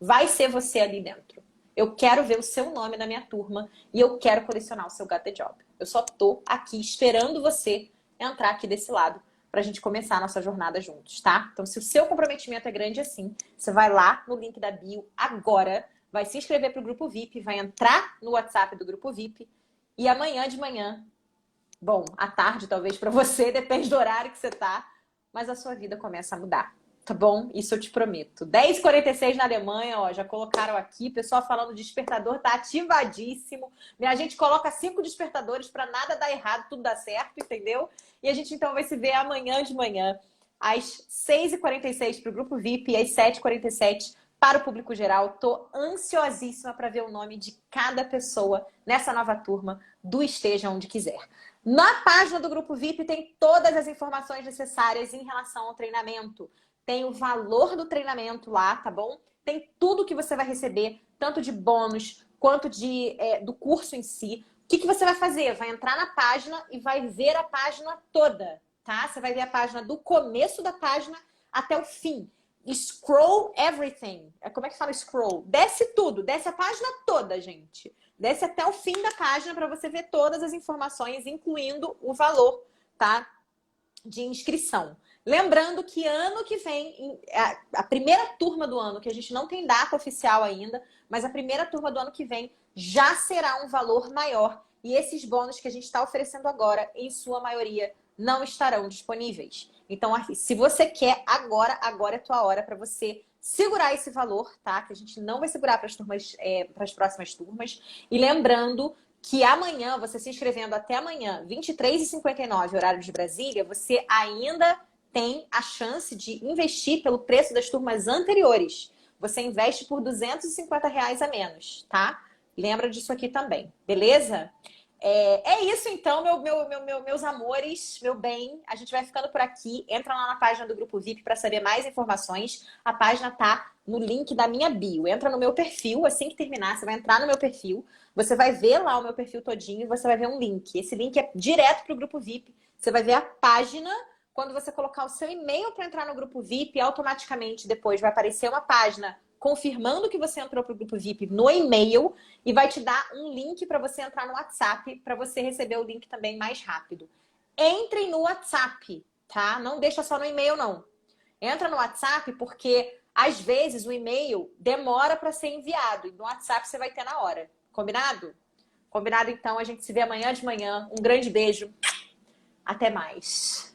Vai ser você ali dentro. Eu quero ver o seu nome na minha turma e eu quero colecionar o seu Got the Job. Eu só tô aqui esperando você entrar aqui desse lado pra gente começar a nossa jornada juntos, tá? Então, se o seu comprometimento é grande assim, você vai lá no link da bio agora, vai se inscrever pro Grupo VIP, vai entrar no WhatsApp do Grupo VIP e amanhã de manhã, bom, à tarde talvez para você, depende do horário que você tá, mas a sua vida começa a mudar, tá bom? Isso eu te prometo. 10h46 na Alemanha, ó, já colocaram aqui, pessoal falando despertador tá ativadíssimo. A gente coloca 5 despertadores para nada dar errado, tudo dar certo, entendeu? E a gente então vai se ver amanhã de manhã, às 6h46 para o Grupo VIP e às 7h47 para o público geral. Tô ansiosíssima para ver o nome de cada pessoa nessa nova turma do Esteja Onde Quiser. Na página do Grupo VIP tem todas as informações necessárias em relação ao treinamento. Tem o valor do treinamento lá, tá bom? Tem tudo que você vai receber, tanto de bônus quanto do curso em si. O que você vai fazer? Vai entrar na página e vai ver a página toda, tá? Você vai ver a página do começo da página até o fim. Scroll everything. Como é que fala scroll? Desce tudo, desce a página toda, gente. Desce até o fim da página para você ver todas as informações, incluindo o valor, tá? De inscrição. Lembrando que ano que vem, a primeira turma do ano, que a gente não tem data oficial ainda, mas a primeira turma do ano que vem já será um valor maior. E esses bônus que a gente está oferecendo agora, em sua maioria, não estarão disponíveis. Então, se você quer agora, agora é tua hora para você segurar esse valor, tá? Que a gente não vai segurar para as turmas, para as próximas turmas. E lembrando que amanhã, você se inscrevendo até amanhã, 23h59, horário de Brasília, você ainda tem a chance de investir pelo preço das turmas anteriores. Você investe por R$ 250 a menos, tá? Lembra disso aqui também, beleza? É isso então, meus amores, meu bem. A gente vai ficando por aqui. Entra lá na página do Grupo VIP para saber mais informações. A página tá no link da minha bio. Entra no meu perfil, assim que terminar, você vai entrar no meu perfil. Você vai ver lá o meu perfil todinho e você vai ver um link. Esse link é direto para o Grupo VIP. Você vai ver a página. Quando você colocar o seu e-mail para entrar no Grupo VIP, automaticamente depois vai aparecer uma página confirmando que você entrou para o Grupo VIP no e-mail e vai te dar um link para você entrar no WhatsApp para você receber o link também mais rápido. Entrem no WhatsApp, tá? Não deixa só no e-mail, não. Entra no WhatsApp porque, às vezes, o e-mail demora para ser enviado e no WhatsApp você vai ter na hora. Combinado? Combinado, então. A gente se vê amanhã de manhã. Um grande beijo. Até mais.